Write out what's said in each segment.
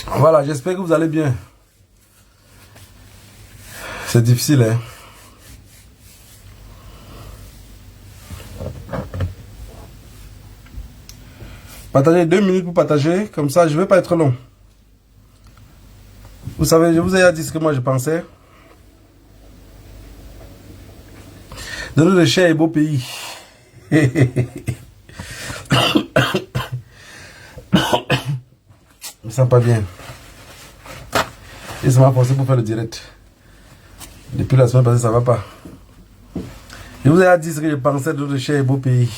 Voilà, j'espère que vous allez bien. C'est difficile, hein. Partagez 2 minutes pour partager, comme ça je ne vais pas être long. Vous savez, je vous ai dit ce que moi je pensais. De notre cher et beau pays. Je me sens pas bien. Et ça m'a forcé pour faire le direct. Depuis la semaine passée, ça va pas. Je vous ai dit ce que je pensais de notre cher et beau pays.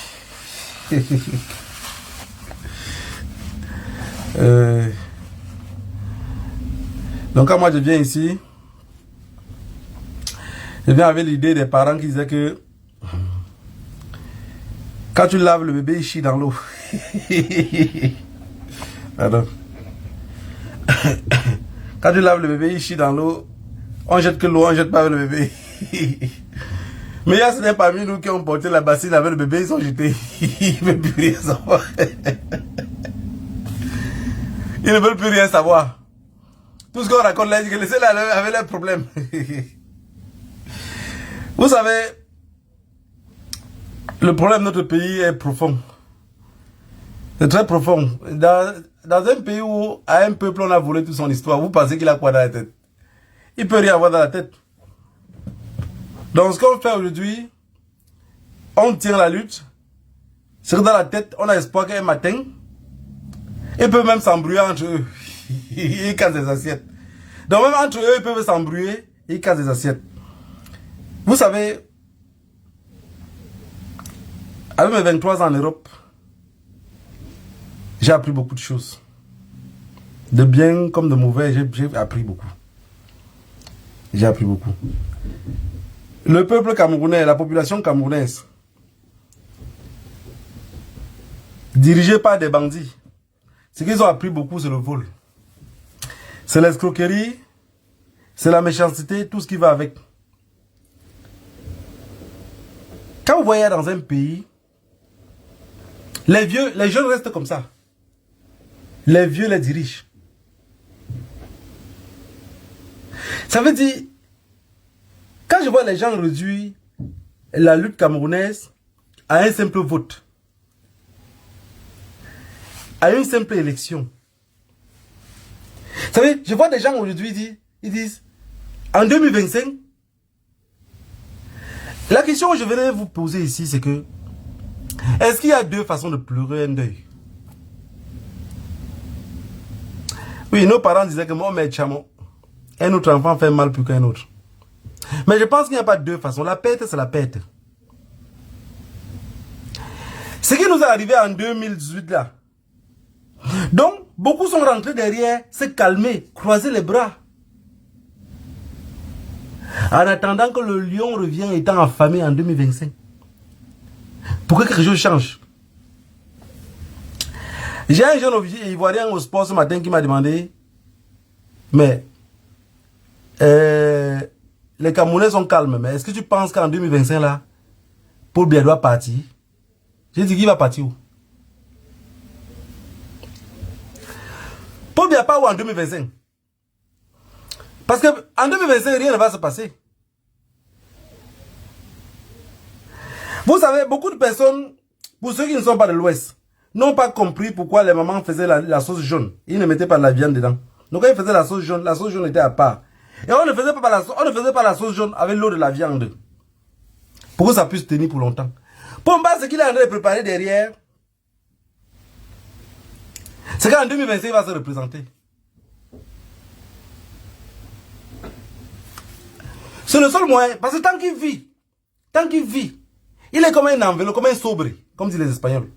Donc quand moi je viens ici, je viens avec l'idée des parents qui disaient que quand tu laves le bébé, il chie dans l'eau. Pardon. Quand tu laves le bébé, il chie dans l'eau. On jette que l'eau, on jette pas avec le bébé. Mais il y a certains parmi nous qui ont porté la bassine avec le bébé, ils sont jetés. Ils ne veulent plus rien savoir. Ils ne veulent plus rien savoir. Tout ce qu'on raconte là, laissez-les avec leurs problèmes. Vous savez, le problème de notre pays est profond. C'est très profond. Dans un pays où, à un peuple, on a volé toute son histoire, vous pensez qu'il a quoi dans la tête? Il ne peut rien avoir dans la tête. Donc, ce qu'on fait aujourd'hui, on tient la lutte. C'est que dans la tête, on a espoir qu'un matin, ils peuvent même s'embrouiller entre eux. Ils cassent des assiettes. Donc, même entre eux, ils peuvent s'embrouiller, ils cassent des assiettes. Vous savez, avec mes 23 ans en Europe, j'ai appris beaucoup de choses. De bien comme de mauvais, j'ai appris beaucoup. J'ai appris beaucoup. Le peuple camerounais, la population camerounaise, dirigée par des bandits, ce qu'ils ont appris beaucoup, c'est le vol. C'est l'escroquerie, c'est la méchanceté, tout ce qui va avec. Quand vous voyez dans un pays, les jeunes restent comme ça. Les vieux les dirigent. Ça veut dire, quand je vois les gens réduire la lutte camerounaise à un simple vote, à une simple élection. Vous savez, je vois des gens aujourd'hui, ils disent, en 2025, la question que je voudrais vous poser ici, c'est que, est-ce qu'il y a deux façons de pleurer un deuil? Oui, nos parents disaient que mon mère chamo, un autre enfant fait mal plus qu'un autre. Mais je pense qu'il n'y a pas deux façons. La perte, c'est la perte. Ce qui nous est arrivé en 2018 là. Donc, beaucoup sont rentrés derrière, se calmer, croiser les bras. En attendant que le lion revienne étant affamé en 2025. Pour que quelque chose change. J'ai un jeune ivoirien au sport ce matin qui m'a demandé, mais les Camerounais sont calmes, mais est-ce que tu penses qu'en 2025 là, Paul Biya doit partir? J'ai dit qu'il va partir où? Paul Biya part où en 2025? Parce que en 2025, rien ne va se passer. Vous savez, beaucoup de personnes, pour ceux qui ne sont pas de l'Ouest, n'ont pas compris pourquoi les mamans faisaient la sauce jaune. Ils ne mettaient pas de la viande dedans. Donc quand ils faisaient la sauce jaune était à part. Et on ne faisait pas la sauce jaune avec l'eau de la viande. Pour que ça puisse tenir pour longtemps. Pomba, ce qu'il est en train de préparer derrière, c'est qu'en 2025, il va se représenter. C'est le seul moyen. Parce que tant qu'il vit, il est comme un enveloppe, comme un sobre, comme disent les Espagnols.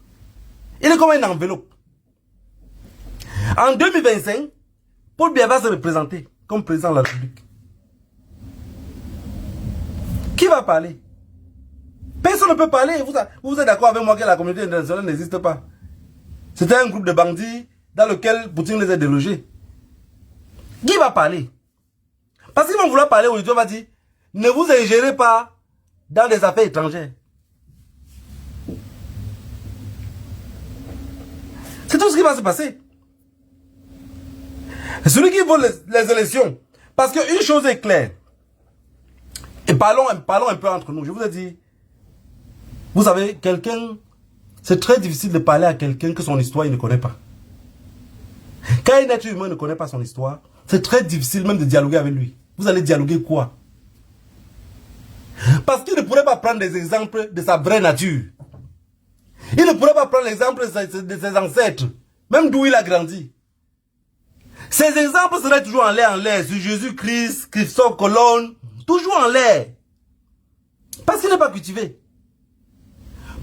Il est comme un enveloppe. En 2025, Paul Biya va se représenter comme président de la République. Qui va parler? Personne ne peut parler. Vous êtes d'accord avec moi que la communauté internationale n'existe pas? C'était un groupe de bandits dans lequel Poutine les a délogés. Qui va parler? Parce qu'ils vont vouloir parler aujourd'hui, on va dire, ne vous ingérez pas dans des affaires étrangères. C'est tout ce qui va se passer. Celui qui vole les élections. Parce qu'une chose est claire. Et parlons un peu entre nous. Je vous ai dit, vous savez, quelqu'un, c'est très difficile de parler à quelqu'un que son histoire, il ne connaît pas. Quand un être humain ne connaît pas son histoire, c'est très difficile même de dialoguer avec lui. Vous allez dialoguer quoi? Parce qu'il ne pourrait pas prendre des exemples de sa vraie nature. Il ne pourrait pas prendre l'exemple de ses ancêtres, même d'où il a grandi. Ces exemples seraient toujours en l'air, sur Jésus-Christ, Christophe Colomb, toujours en l'air. Parce qu'il n'est pas cultivé.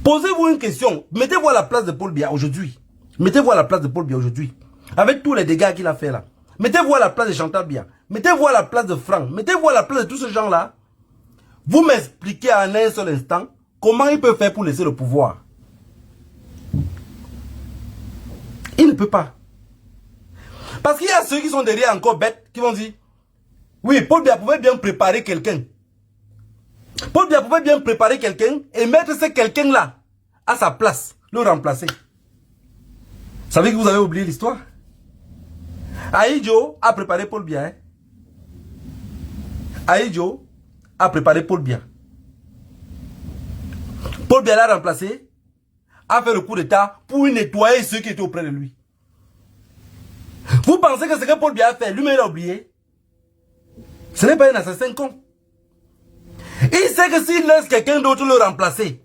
Posez-vous une question. Mettez-vous à la place de Paul Biya aujourd'hui. Mettez-vous à la place de Paul Biya aujourd'hui. Avec tous les dégâts qu'il a fait là. Mettez-vous à la place de Chantal Biya. Mettez-vous à la place de Franck. Mettez-vous à la place de tous ces gens-là. Vous m'expliquez en un seul instant comment il peut faire pour laisser le pouvoir. Il ne peut pas. Parce qu'il y a ceux qui sont derrière encore bêtes, qui vont dire, oui, Paul Biya pouvait bien préparer quelqu'un. Paul Biya pouvait bien préparer quelqu'un et mettre ce quelqu'un-là à sa place, le remplacer. Vous savez que vous avez oublié l'histoire? Ahidjo a préparé Paul Biya. Hein? Ahidjo a préparé Paul Biya. Paul Biya l'a remplacé, a fait le coup d'état pour nettoyer ceux qui étaient auprès de lui. Vous pensez que ce que Paul Biya a fait, lui-même il a oublié? Ce n'est pas un assassin con. Il sait que s'il laisse quelqu'un d'autre le remplacer,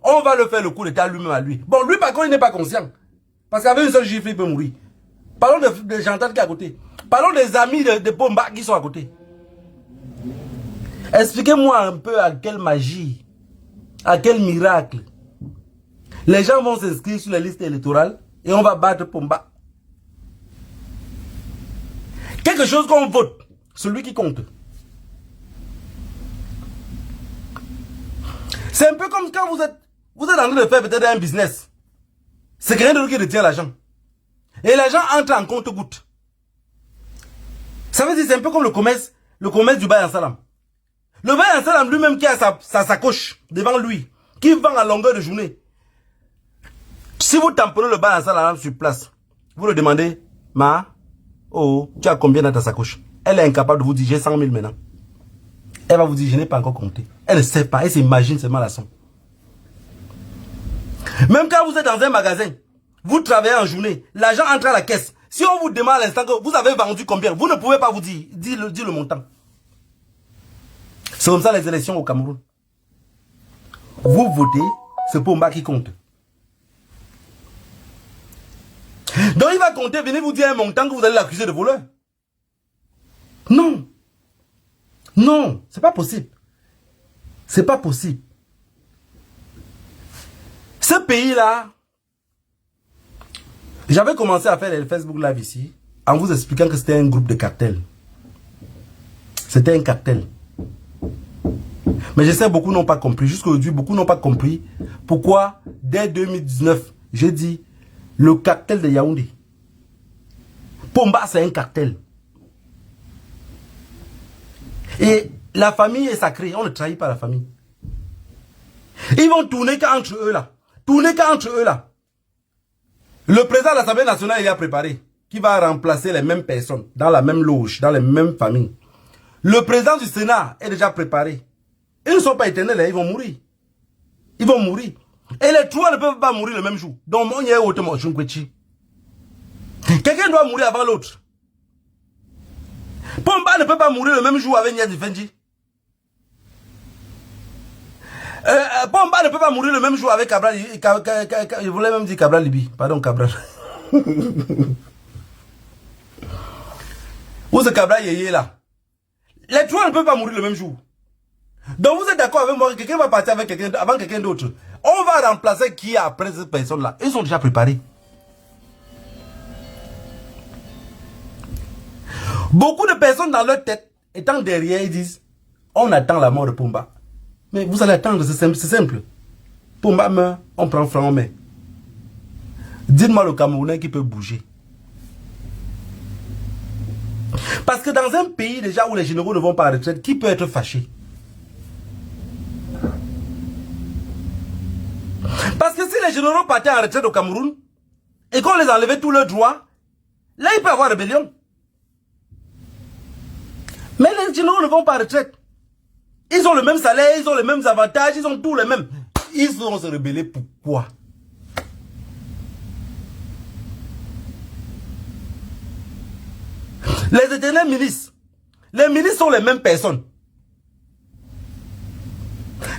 on va le faire le coup d'état lui-même à lui. Bon, lui par contre, il n'est pas conscient. Parce qu'avec une seule gifle, il peut mourir. Parlons de Chantal qui est à côté. Parlons des amis de Pomba qui sont à côté. Expliquez-moi un peu à quelle magie, à quel miracle les gens vont s'inscrire sur les listes électorales et on va battre Pomba. Quelque chose qu'on vote, celui qui compte. C'est un peu comme quand vous êtes en train de faire peut-être un business. C'est quelqu'un d'autre qui retient l'argent. Et l'argent entre en compte-goutte. Ça veut dire c'est un peu comme le commerce du Baye en Salam. Le Baye en Salam lui-même qui a sa sacoche devant lui, qui vend à longueur de journée. Si vous tamponnez le Baye en Salam sur place, vous le demandez, oh, tu as combien dans ta sacoche? Elle est incapable de vous dire, j'ai 100 000 maintenant. Elle va vous dire, je n'ai pas encore compté. Elle ne sait pas, elle s'imagine seulement la somme. Même quand vous êtes dans un magasin, vous travaillez en journée, l'argent entre à la caisse. Si on vous demande à l'instant que vous avez vendu combien, vous ne pouvez pas vous dire le montant. C'est comme ça les élections au Cameroun. Vous votez, c'est Pomba qui compte. Donc il va compter, venez vous dire un montant que vous allez l'accuser de voleur. Non. Non, c'est pas possible. C'est pas possible. Ce pays-là, j'avais commencé à faire les Facebook Live ici, en vous expliquant que c'était un groupe de cartels. C'était un cartel. Mais je sais, beaucoup n'ont pas compris. Jusqu'à aujourd'hui, beaucoup n'ont pas compris pourquoi, dès 2019, j'ai dit, le cartel de Yaoundé. Pomba, c'est un cartel. Et la famille est sacrée, on ne trahit pas la famille. Ils vont tourner qu'entre eux là. Tourner qu'entre eux là. Le président de l'Assemblée nationale, il a préparé, qui va remplacer les mêmes personnes, dans la même loge, dans les mêmes familles. Le président du Sénat est déjà préparé. Ils ne sont pas éternels, ils vont mourir. Ils vont mourir. Et les trois ne peuvent pas mourir le même jour. Donc, on y est autrement. Quelqu'un doit mourir avant l'autre. Pomba ne peut pas mourir le même jour avec Nia Difenji. Pomba ne peut pas mourir le même jour avec Cabral. Je voulais même dire Cabral Libi. Pardon, Cabral. Où c'est Cabral Yeye là? Les trois ne peuvent pas mourir le même jour. Donc vous êtes d'accord avec moi que quelqu'un va partir avec quelqu'un avant quelqu'un d'autre. On va remplacer qui après cette personne-là. Ils sont déjà préparés. Beaucoup de personnes dans leur tête, étant derrière, ils disent, on attend la mort de Pomba. Mais vous allez attendre, c'est simple. Pomba meurt, on prend Franc en main. Dites-moi le Camerounais qui peut bouger. Parce que dans un pays déjà où les généraux ne vont pas à la retraite, qui peut être fâché? Parce que si les généraux partaient en retraite au Cameroun, et qu'on les enlevait tous leurs droits, là il peut y avoir rébellion. Mais les généraux ne vont pas à retraite. Ils ont le même salaire, ils ont les mêmes avantages, ils ont tous les mêmes. Ils vont se rebeller pourquoi? Les éternels ministres. Les ministres sont les mêmes personnes.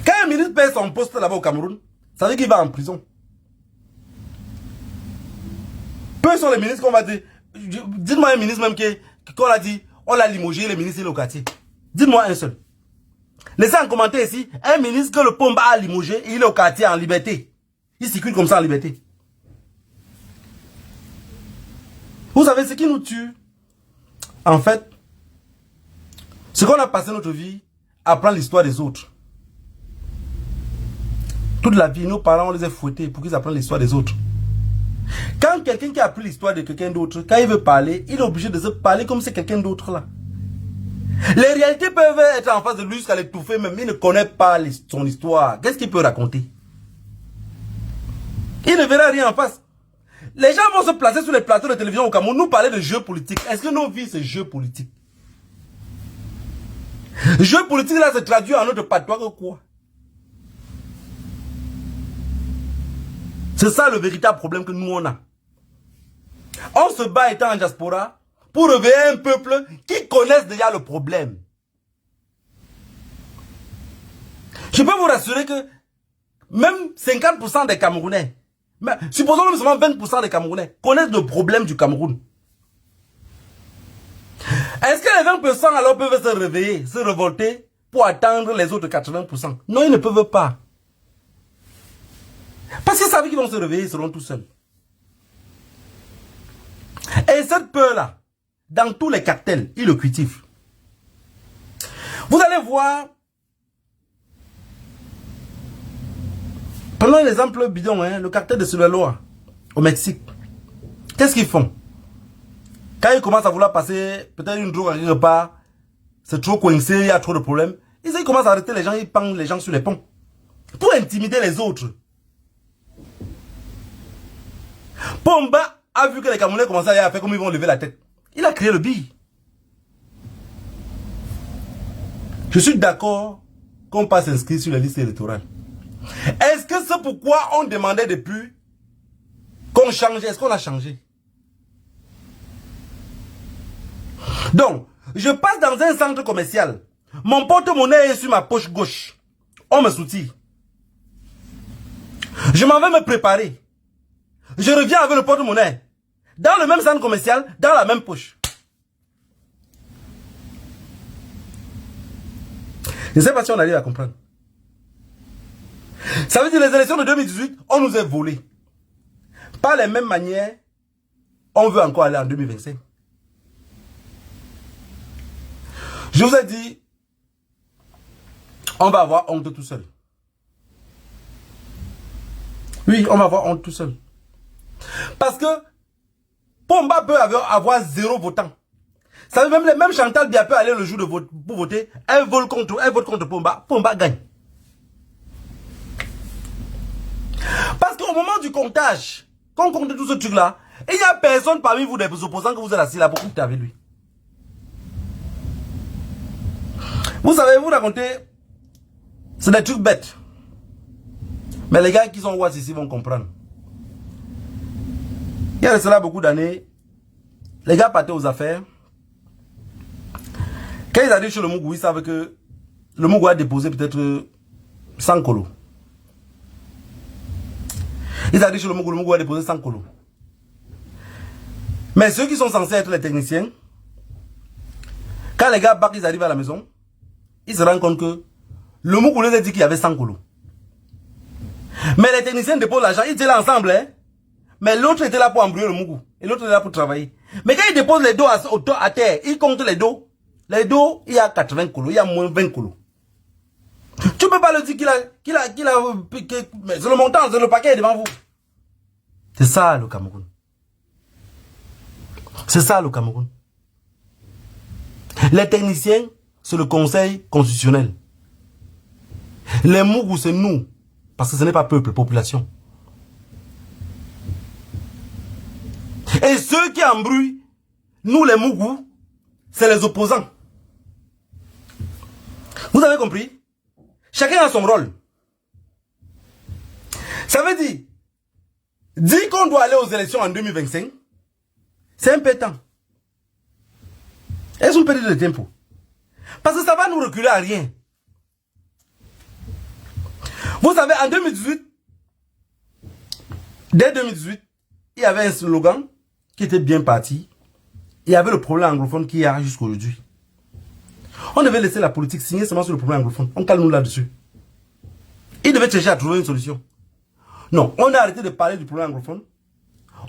Quand un ministre perd son poste là-bas au Cameroun, ça veut dire qu'il va en prison. Peu sont les ministres qu'on va dire. Dites-moi un ministre même qu'on a dit, on l'a limogé, les ministres locatiers. Dites-moi un seul. Laissez en commentaire ici, un ministre que le Pomba a limogé, il est au quartier en liberté. Il circule comme ça en liberté. Vous savez ce qui nous tue? En fait, c'est qu'on a passé notre vie à apprendre l'histoire des autres. Toute la vie, nos parents, on les a fouettés pour qu'ils apprennent l'histoire des autres. Quand quelqu'un qui a appris l'histoire de quelqu'un d'autre, quand il veut parler, il est obligé de se parler comme c'est quelqu'un d'autre là. Les réalités peuvent être en face de lui jusqu'à l'étouffer, même il ne connaît pas son histoire. Qu'est-ce qu'il peut raconter? Il ne verra rien en face. Les gens vont se placer sur les plateaux de télévision au Cameroun, nous parler de jeux politiques. Est-ce que nos vies, c'est jeux politiques? Jeux politiques là se traduit en notre patois que quoi? C'est ça le véritable problème que nous on a. On se bat étant en diaspora pour réveiller un peuple qui connaisse déjà le problème. Je peux vous rassurer que même 50% des Camerounais, supposons même seulement 20% des Camerounais connaissent le problème du Cameroun. Est-ce que les 20% alors peuvent se réveiller, se révolter pour attendre les autres 80%? Non, ils ne peuvent pas. Parce qu'ils savent qu'ils vont se réveiller, ils seront tout seuls. Et cette peur-là, dans tous les cartels, ils le cultivent. Vous allez voir, prenons l'exemple bidon, le cartel de Sinaloa, au Mexique. Qu'est-ce qu'ils font? Quand ils commencent à vouloir passer peut-être une drogue à quelque part, c'est trop coincé, il y a trop de problèmes, ils commencent à arrêter les gens, ils pendent les gens sur les ponts. Pour intimider les autres. Pomba a vu que les Camerounais commençaient à faire comme ils vont lever la tête. Il a créé le BI. Je suis d'accord qu'on passe inscrit sur la liste électorale. Est-ce que c'est pourquoi on demandait depuis qu'on change? Est-ce qu'on a changé? Donc, je passe dans un centre commercial. Mon porte-monnaie est sur ma poche gauche. On me soutient. Je m'en vais me préparer. Je reviens avec le porte-monnaie. Dans le même centre commercial, dans la même poche. Je ne sais pas si on arrive à comprendre. Ça veut dire les élections de 2018, on nous a volé. Par les mêmes manières, on veut encore aller en 2025. Je vous ai dit, on va avoir honte tout seul. Oui, on va avoir honte tout seul. Parce que Pomba peut avoir 0 votant. Ça veut même Chantal Bia peut aller le jour de vote pour voter. Elle vote contre Pomba. Pomba gagne. Parce qu'au moment du comptage, quand on compte tout ce truc-là, il n'y a personne parmi vous des opposants que vous êtes assis là pour compter avec lui. Vous savez, vous racontez, c'est des trucs bêtes. Mais les gars qui sont watch ici vont comprendre. Il y a de cela beaucoup d'années, les gars partaient aux affaires. Quand ils arrivent chez le Mougou, ils savent que le Mougou a déposé peut-être 100 colos. Ils arrivent chez le Mougou a déposé 100 colos. Mais ceux qui sont censés être les techniciens, quand les gars ils arrivent à la maison, ils se rendent compte que le Mougou les a dit qu'il y avait 100 colos. Mais les techniciens déposent l'argent, ils étaient là ensemble, hein. Mais l'autre était là pour embrouiller le Mougou. Et l'autre était là pour travailler. Mais quand ils déposent les dos à terre, ils comptent les dos. Les dos, il y a 80 colos, il y a moins 20 colos. Tu ne peux pas le dire c'est le montant, c'est le paquet devant vous. C'est ça le Cameroun. C'est ça le Cameroun. Les techniciens, c'est le conseil constitutionnel. Les Mougou, c'est nous. Parce que ce n'est pas peuple, population. Et ceux qui embrouillent, nous les Mougou, c'est les opposants. Vous avez compris? Chacun a son rôle. Ça veut dire qu'on doit aller aux élections en 2025, c'est un peu de temps. Elles ont perdu de tempo. Parce que ça va nous reculer à rien. Vous savez, en 2018, dès 2018, il y avait un slogan qui était bien parti. Il y avait le problème anglophone qui est jusqu'à aujourd'hui. On devait laisser la politique signer seulement sur le problème anglophone. On calme nous là-dessus. Il devait chercher à trouver une solution. Non, on a arrêté de parler du problème anglophone.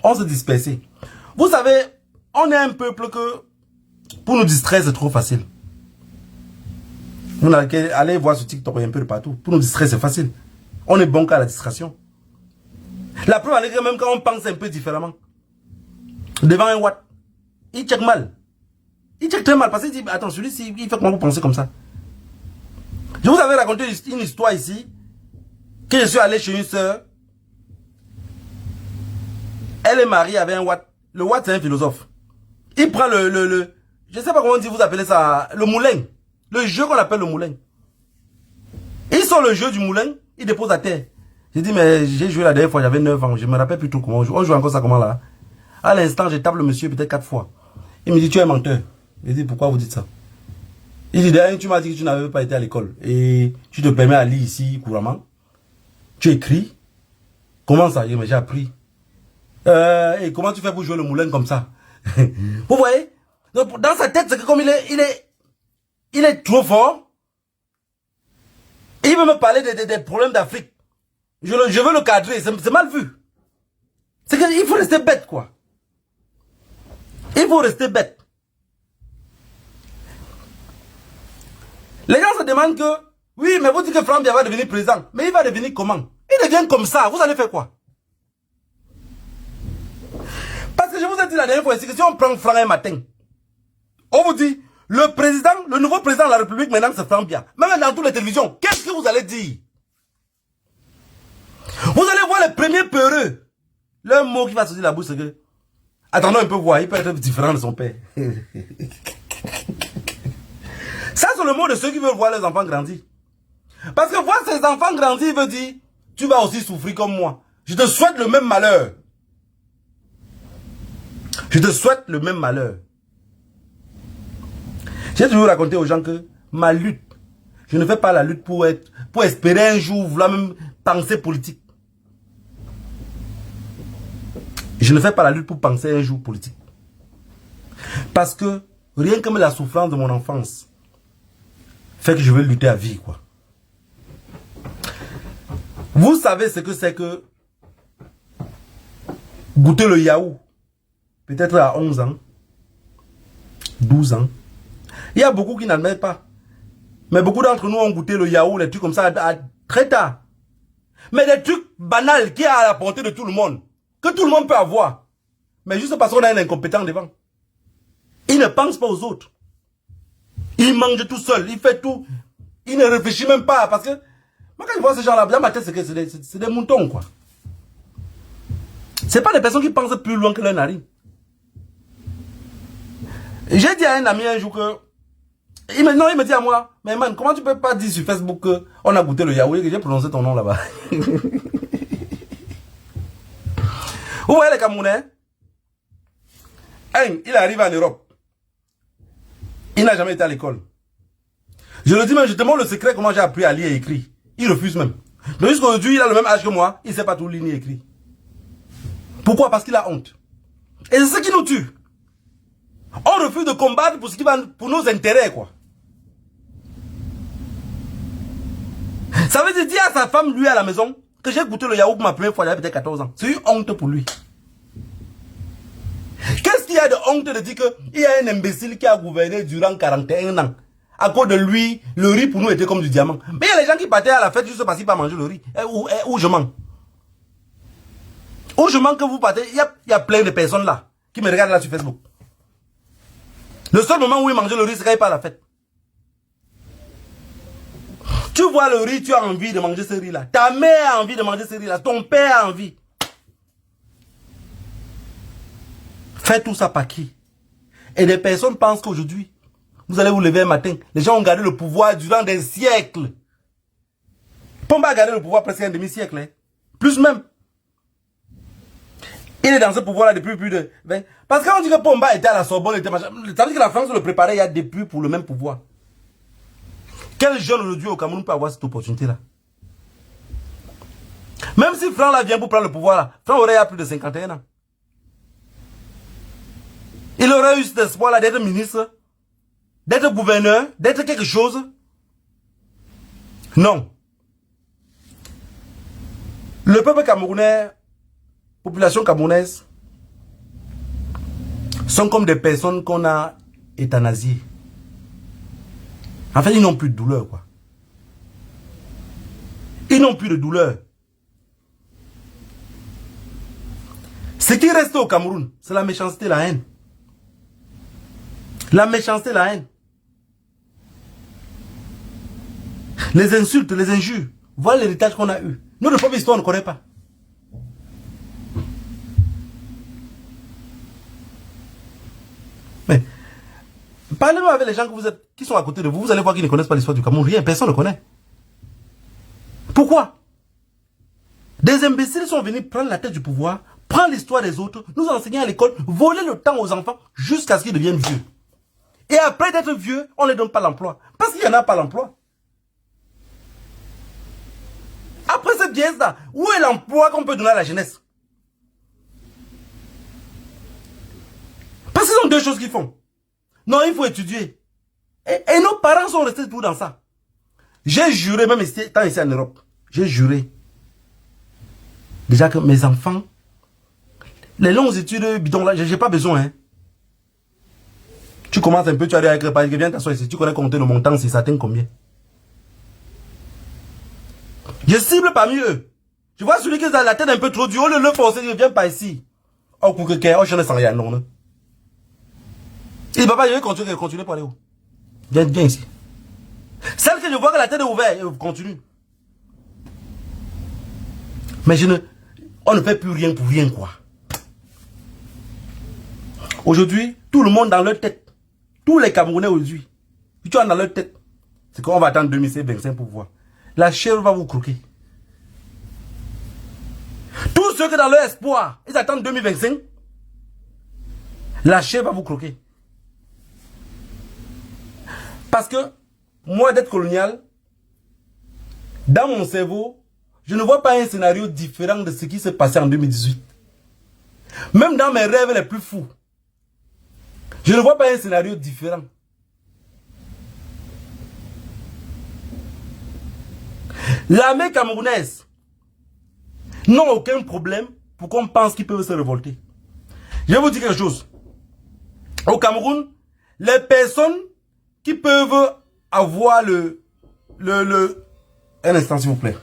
On se dispersait. Vous savez, on est un peuple que, pour nous distraire, c'est trop facile. Vous allez voir sur TikTok un peu de partout. Pour nous distraire, c'est facile. On est bon qu'à la distraction. La preuve est que même quand on pense un peu différemment, devant un Watt, il check mal. Il check très mal parce qu'il dit, attends, celui-ci, il fait comment vous pensez comme ça. Je vous avais raconté une histoire ici, que je suis allé chez une sœur. Elle est mariée avec un Watt. Le Watt, c'est un philosophe. Il prend je sais pas comment vous appelez ça, le moulin. Le jeu qu'on appelle le moulin. Il sort le jeu du moulin, il dépose à terre. J'ai dit, mais j'ai joué la dernière fois, j'avais 9 ans. Je me rappelle plus tout comment on joue. On joue encore ça comment là. À l'instant, je tape le monsieur peut-être 4 fois. Il me dit, tu es un menteur. Je dis, pourquoi vous dites ça? Il dit, d'ailleurs, tu m'as dit que tu n'avais pas été à l'école. Et tu te permets à lire ici couramment. Tu écris. Comment ça? Mais j'ai appris. Et comment tu fais pour jouer le moulin comme ça? Vous voyez? Donc, dans sa tête, c'est que comme il est trop fort. Il veut me parler des problèmes d'Afrique. Je veux le cadrer. C'est mal vu. C'est qu'il faut rester bête, quoi. Il faut rester bête. Les gens se demandent que, oui, mais vous dites que Franck Biya va devenir président. Mais il va devenir comment? Il devient comme ça. Vous allez faire quoi? Parce que je vous ai dit la dernière fois ici que si on prend Franck un matin, on vous dit, le nouveau président de la République maintenant c'est Franck Biya. Même dans toutes les télévisions, qu'est-ce que vous allez dire? Vous allez voir les premiers peureux. Le mot qui va sortir de la bouche, c'est que, attendons un peu voir, il peut être différent de son père. Ça, c'est le mot de ceux qui veulent voir les enfants grandir. Parce que voir ces enfants grandir veut dire, tu vas aussi souffrir comme moi. Je te souhaite le même malheur. Je te souhaite le même malheur. J'ai toujours raconté aux gens que ma lutte, je ne fais pas la lutte pour espérer un jour vouloir même penser politique. Je ne fais pas la lutte pour penser un jour politique. Parce que rien que la souffrance de mon enfance fait que je veux lutter à vie, quoi. Vous savez ce que c'est que goûter le yaourt, peut-être à 11 ans, 12 ans. Il y a beaucoup qui n'admettent pas. Mais beaucoup d'entre nous ont goûté le yaourt, les trucs comme ça, très tard. Mais des trucs banals qui sont à la portée de tout le monde, que tout le monde peut avoir. Mais juste parce qu'on a un incompétent devant. Il ne pense pas aux autres. Il mange tout seul, il fait tout. Il ne réfléchit même pas. Parce que, moi quand je vois ces gens-là, dans ma tête, c'est des moutons, quoi. C'est pas des personnes qui pensent plus loin que leur narine. J'ai dit à un ami un jour que, il me dit à moi, mais man, comment tu peux pas dire sur Facebook qu'on a goûté le yaourt, que j'ai prononcé ton nom là-bas. Vous voyez les Camerounais? Il arrive en Europe. Il n'a jamais été à l'école. Je le dis même, je te montre le secret comment j'ai appris à lire et écrire. Il refuse même. Donc jusqu'à aujourd'hui, il a le même âge que moi, il ne sait pas tout lire ni écrire. Pourquoi? Parce qu'il a honte. Et c'est ce qui nous tue. On refuse de combattre pour ce qui va, pour nos intérêts, quoi. Ça veut dire à sa femme, lui, à la maison, que j'ai goûté le yaourt pour ma première fois, il avait peut-être 14 ans. C'est une honte pour lui. Qu'est-ce qu'il y a de honte de dire qu'il y a un imbécile qui a gouverné durant 41 ans? À cause de lui, le riz pour nous était comme du diamant. Mais il y a les gens qui partaient à la fête juste parce qu'ils pas manger le riz. Où je mens. Où je mens que vous partez, il y a plein de personnes là, qui me regardent là sur Facebook. Le seul moment où ils mangent le riz, c'est quand ils partent à la fête. Tu vois le riz, tu as envie de manger ce riz-là. Ta mère a envie de manger ce riz-là. Ton père a envie. Fais tout ça par qui? Et des personnes pensent qu'aujourd'hui, vous allez vous lever un matin. Les gens ont gardé le pouvoir durant des siècles. Pomba a gardé le pouvoir presque un demi-siècle. Hein. Plus même. Il est dans ce pouvoir-là depuis plus de 20. Parce qu'on dit que Pomba était à la Sorbonne, ça veut dire que la France le préparait il y a depuis pour le même pouvoir. Quel jeune aujourd'hui au Cameroun peut avoir cette opportunité-là? Même si Franck là vient pour prendre le pouvoir là, Franck aurait eu plus de 51 ans. Il aurait eu cet espoir là d'être ministre, d'être gouverneur, d'être quelque chose. Non. Le peuple camerounais, population camerounaise, sont comme des personnes qu'on a euthanasiées. En fait, ils n'ont plus de douleur, quoi. Ils n'ont plus de douleur. Ce qui reste au Cameroun, c'est la méchanceté, la haine. La méchanceté, la haine. Les insultes, les injures. Voilà l'héritage qu'on a eu. Nous, le propre histoire, on ne connaît pas. Mais, parlez-moi avec les gens que vous êtes, qui sont à côté de vous. Vous allez voir qu'ils ne connaissent pas l'histoire du Cameroun. Rien, personne ne connaît. Pourquoi? Des imbéciles sont venus prendre la tête du pouvoir, prendre l'histoire des autres, nous enseigner à l'école, voler le temps aux enfants jusqu'à ce qu'ils deviennent vieux. Et après d'être vieux, on ne les donne pas l'emploi. Parce qu'il n'y en a pas l'emploi. Après cette vieillesse-là, où est l'emploi qu'on peut donner à la jeunesse? Parce qu'ils ont deux choses qu'ils font. Non, il faut étudier. Et nos parents sont restés toujours dans ça. J'ai juré, même étant ici en Europe, j'ai juré. Déjà que mes enfants, les longues études bidons là, j'ai pas besoin. Hein. Tu commences un peu, tu arrives avec le pari, viens t'asseoir ici, tu connais compter le montant, si ça atteint combien. Je cible parmi eux. Tu vois celui qui a la tête un peu trop dure, le forcer, il viens pas ici. Oh, pour que je ne sens rien, non. Et papa, je vais continuer pour aller où? Viens ici. Celle que je vois que la tête est ouverte, continue. Mais on ne fait plus rien pour rien, quoi. Aujourd'hui, tout le monde dans leur tête, tous les Camerounais aujourd'hui, tu as dans leur tête, c'est qu'on va attendre 2025 pour voir. La chair va vous croquer. Tous ceux qui dans leur espoir, ils attendent 2025, la chair va vous croquer. Parce que, moi d'être colonial, dans mon cerveau, je ne vois pas un scénario différent de ce qui s'est passé en 2018. Même dans mes rêves les plus fous, je ne vois pas un scénario différent. L'armée camerounaise n'a aucun problème pour qu'on pense qu'ils peuvent se révolter. Je vais vous dire quelque chose. Au Cameroun, les personnes qui peuvent avoir un instant s'il vous plaît.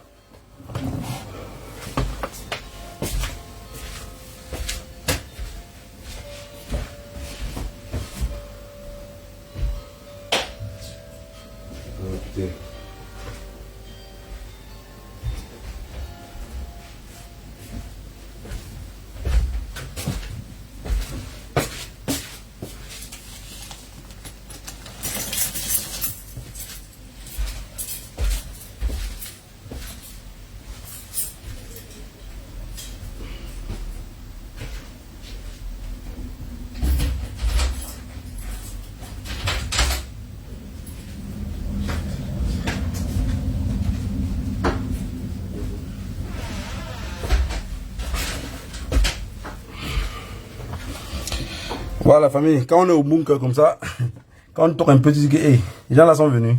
Voilà, famille, quand on est au bunker comme ça, quand on toque un peu, tu dis que hey, les gens là sont venus.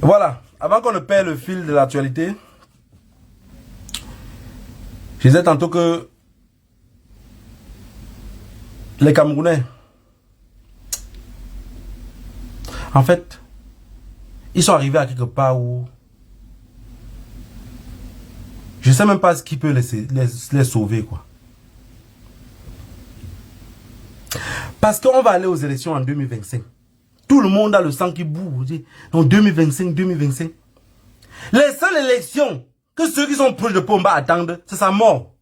Voilà, avant qu'on ne perde le fil de l'actualité, je disais tantôt que les Camerounais, en fait, ils sont arrivés à quelque part où je ne sais même pas ce qui peut les sauver, quoi. Parce qu'on va aller aux élections en 2025. Tout le monde a le sang qui boue. En 2025, 2025. Les seules élections que ceux qui sont proches de Pomba attendent, c'est sa mort.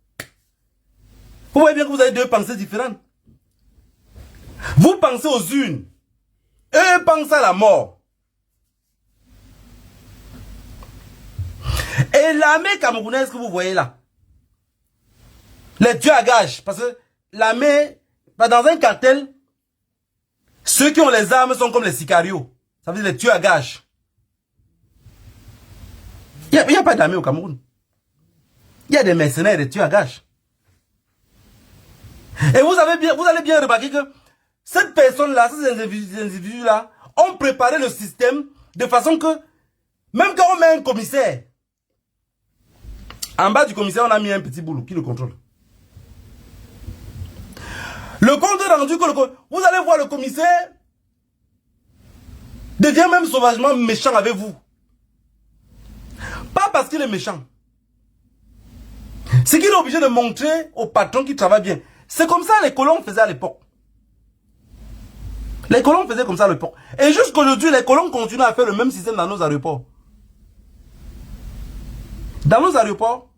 Vous voyez bien que vous avez deux pensées différentes. Vous pensez aux unes. Eux pensent à la mort. Et l'armée camerounaise que vous voyez là, les tueurs à gages, parce que l'armée, dans un cartel, ceux qui ont les armes sont comme les sicarios. Ça veut dire les tueurs à gages. Il n'y a pas d'armée au Cameroun. Il y a des mercenaires et des tueurs à gages. Et vous allez bien remarquer que cette personne-là, ces individus-là, ont préparé le système de façon que, même quand on met un commissaire, en bas du commissaire, on a mis un petit boulot qui le contrôle. Le compte rendu que vous allez voir le commissaire devient même sauvagement méchant avec vous. Pas parce qu'il est méchant. C'est qu'il est obligé de montrer au patron qu'il travaille bien. C'est comme ça les colons faisaient à l'époque. Les colons faisaient comme ça à l'époque. Et jusqu'aujourd'hui, les colons continuent à faire le même système dans nos aéroports. Dans nos aéroports,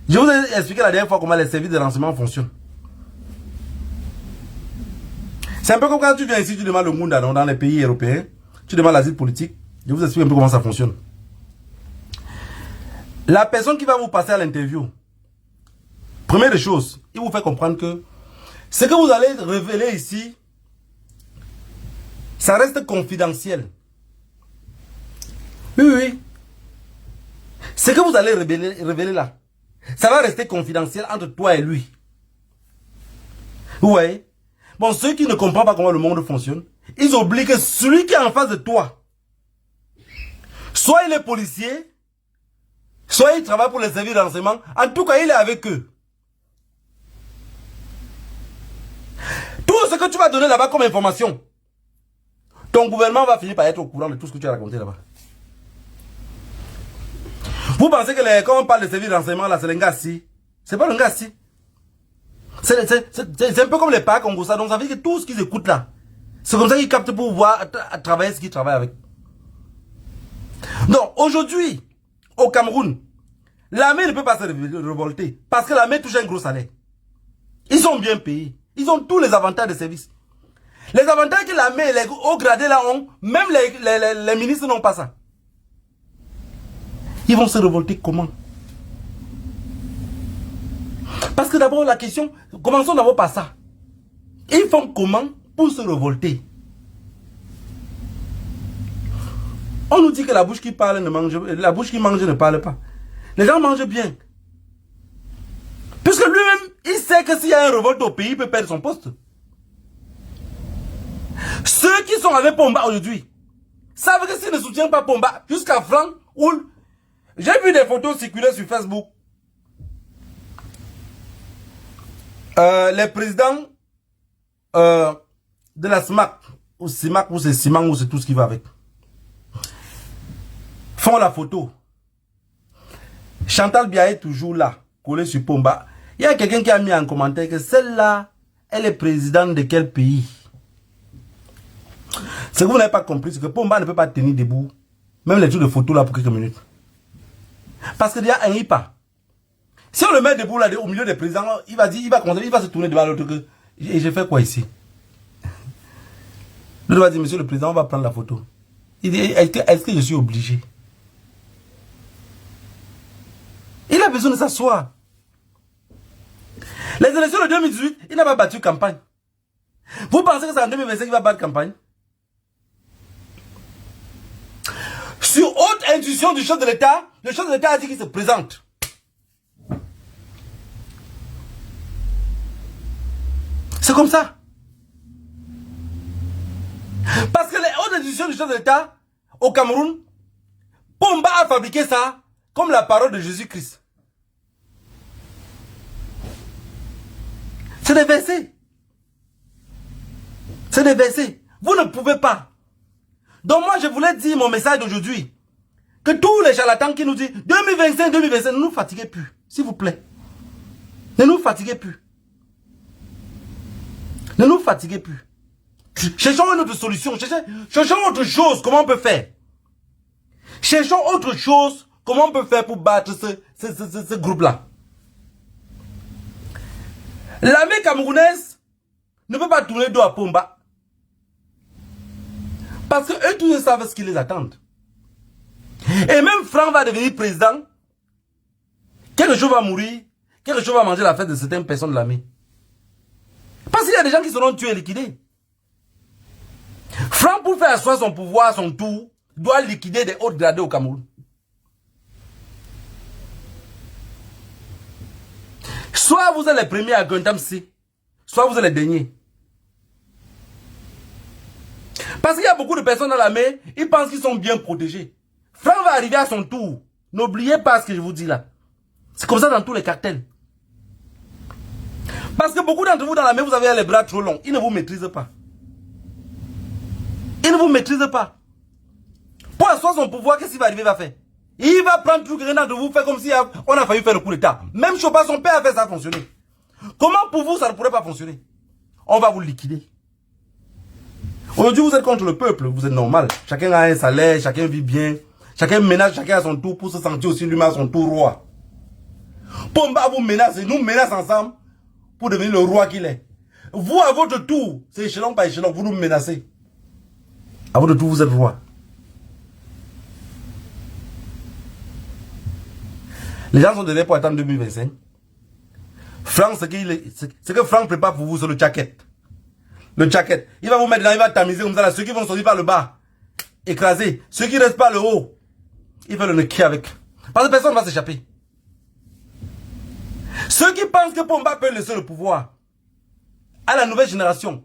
je vous ai expliqué la dernière fois comment les services de renseignement fonctionnent. C'est un peu comme quand tu viens ici, tu demandes le monde dans les pays européens, tu demandes l'asile politique. Je vous explique un peu comment ça fonctionne. La personne qui va vous passer à l'interview, première des choses, il vous fait comprendre que ce que vous allez révéler ici, ça reste confidentiel. Oui, oui, oui. Ce que vous allez révéler là, ça va rester confidentiel entre toi et lui. Vous voyez? Bon, ceux qui ne comprennent pas comment le monde fonctionne, ils oublient que celui qui est en face de toi, soit il est policier, soit il travaille pour les services de renseignement, en tout cas il est avec eux. Tout ce que tu vas donner là-bas comme information, ton gouvernement va finir par être au courant de tout ce que tu as raconté là-bas. Vous pensez que quand on parle de services de renseignement là, c'est le Ngassi? C'est pas le Ngassi. C'est un peu comme les PAC Congo, ça. Donc ça veut dire que tout ce qu'ils écoutent là, c'est comme ça qu'ils captent pour voir travailler ce qu'ils travaillent avec. Donc aujourd'hui, au Cameroun, l'armée ne peut pas se révolter parce que l'armée touche un gros salaire. Ils sont bien payés. Ils ont tous les avantages de service. Les avantages que l'armée et les hauts gradés là ont, même les ministres n'ont pas ça. Ils vont se révolter comment? Parce que d'abord la question, commençons d'abord par ça. Ils font comment pour se révolter? On nous dit que la bouche qui parle ne mange, la bouche qui mange ne parle pas. Les gens mangent bien. Puisque lui-même, il sait que s'il y a un révolte au pays, il peut perdre son poste. Ceux qui sont avec Pomba aujourd'hui savent que s'ils ne soutiennent pas Pomba, jusqu'à Franck, j'ai vu des photos circuler sur Facebook. Les présidents de la SMAC, ou SIMAC, ou c'est Simang, ou c'est tout ce qui va avec, font la photo. Chantal Biya est toujours là, collée sur Pomba. Il y a quelqu'un qui a mis en commentaire que celle-là, elle est présidente de quel pays? Ce que vous n'avez pas compris, c'est que Pomba ne peut pas tenir debout, même les trucs de photo là pour quelques minutes. Parce qu'il y a un IPA. Si on le met debout là, au milieu des présidents, il va se tourner devant l'autre que et j'ai fait quoi ici? L'autre va dire, monsieur le président, on va prendre la photo. Il dit, est-ce que je suis obligé? Il a besoin de s'asseoir. Les élections de 2018, il n'a pas battu campagne. Vous pensez que c'est en 2025 qu'il va battre campagne? Sur haute intuition du chef de l'État, le chef de l'État a dit qu'il se présente. C'est comme ça. Parce que les hautes intuitions du chef de l'État, au Cameroun, Pomba a fabriqué ça comme la parole de Jésus-Christ. C'est des versets. C'est des versets. Vous ne pouvez pas. Donc moi, je voulais dire mon message d'aujourd'hui. Que tous les charlatans qui nous disent 2025, 2025, ne nous fatiguez plus. S'il vous plaît. Ne nous fatiguez plus. Ne nous fatiguez plus. Cherchons une autre solution. Cherchons autre chose. Comment on peut faire? Cherchons autre chose. Comment on peut faire pour battre ce groupe-là? L'armée camerounaise ne peut pas tourner dos à Pomba. Parce que eux tous savent ce qu'ils les attendent. Et même Franck va devenir président. Quelque chose va mourir. Quelque chose va manger la fête de certaines personnes de l'armée. Parce qu'il y a des gens qui seront tués et liquidés. Franck, pour faire asseoir son pouvoir à son tour, doit liquider des hauts gradés au Cameroun. Soit vous êtes les premiers à Guantam C, soit vous êtes les derniers. Parce qu'il y a beaucoup de personnes dans l'armée, ils pensent qu'ils sont bien protégés. Franck va arriver à son tour. N'oubliez pas ce que je vous dis là. C'est comme ça dans tous les cartels. Parce que beaucoup d'entre vous dans l'armée, vous avez les bras trop longs. Ils ne vous maîtrisent pas. Ils ne vous maîtrisent pas. Pour asseoir son pouvoir, qu'est-ce qu'il va arriver, va faire? Il va prendre tout rien de vous, faire comme si on a failli faire le coup d'état. Même Chopa, son père a fait ça fonctionner. Comment pour vous, ça ne pourrait pas fonctionner? On va vous liquider. Aujourd'hui, vous êtes contre le peuple, vous êtes normal. Chacun a un salaire, chacun vit bien. Chacun ménage, chacun à son tour pour se sentir aussi lui-même à son tour roi. Pomba vous menace et nous menace ensemble pour devenir le roi qu'il est. Vous, à votre tour, c'est échelon par échelon, vous nous menacez. À votre tour, vous êtes roi. Les gens sont donnés pour attendre 2025. Franck, ce que Franck prépare pour vous, c'est le jacket. Le jacket. Il va vous mettre là, il va tamiser comme ça. Là. Ceux qui vont sortir par le bas, écraser. Ceux qui restent par le haut, il va le niquer avec. Parce que personne ne va s'échapper. Ceux qui pensent que Pomba peut laisser le pouvoir à la nouvelle génération,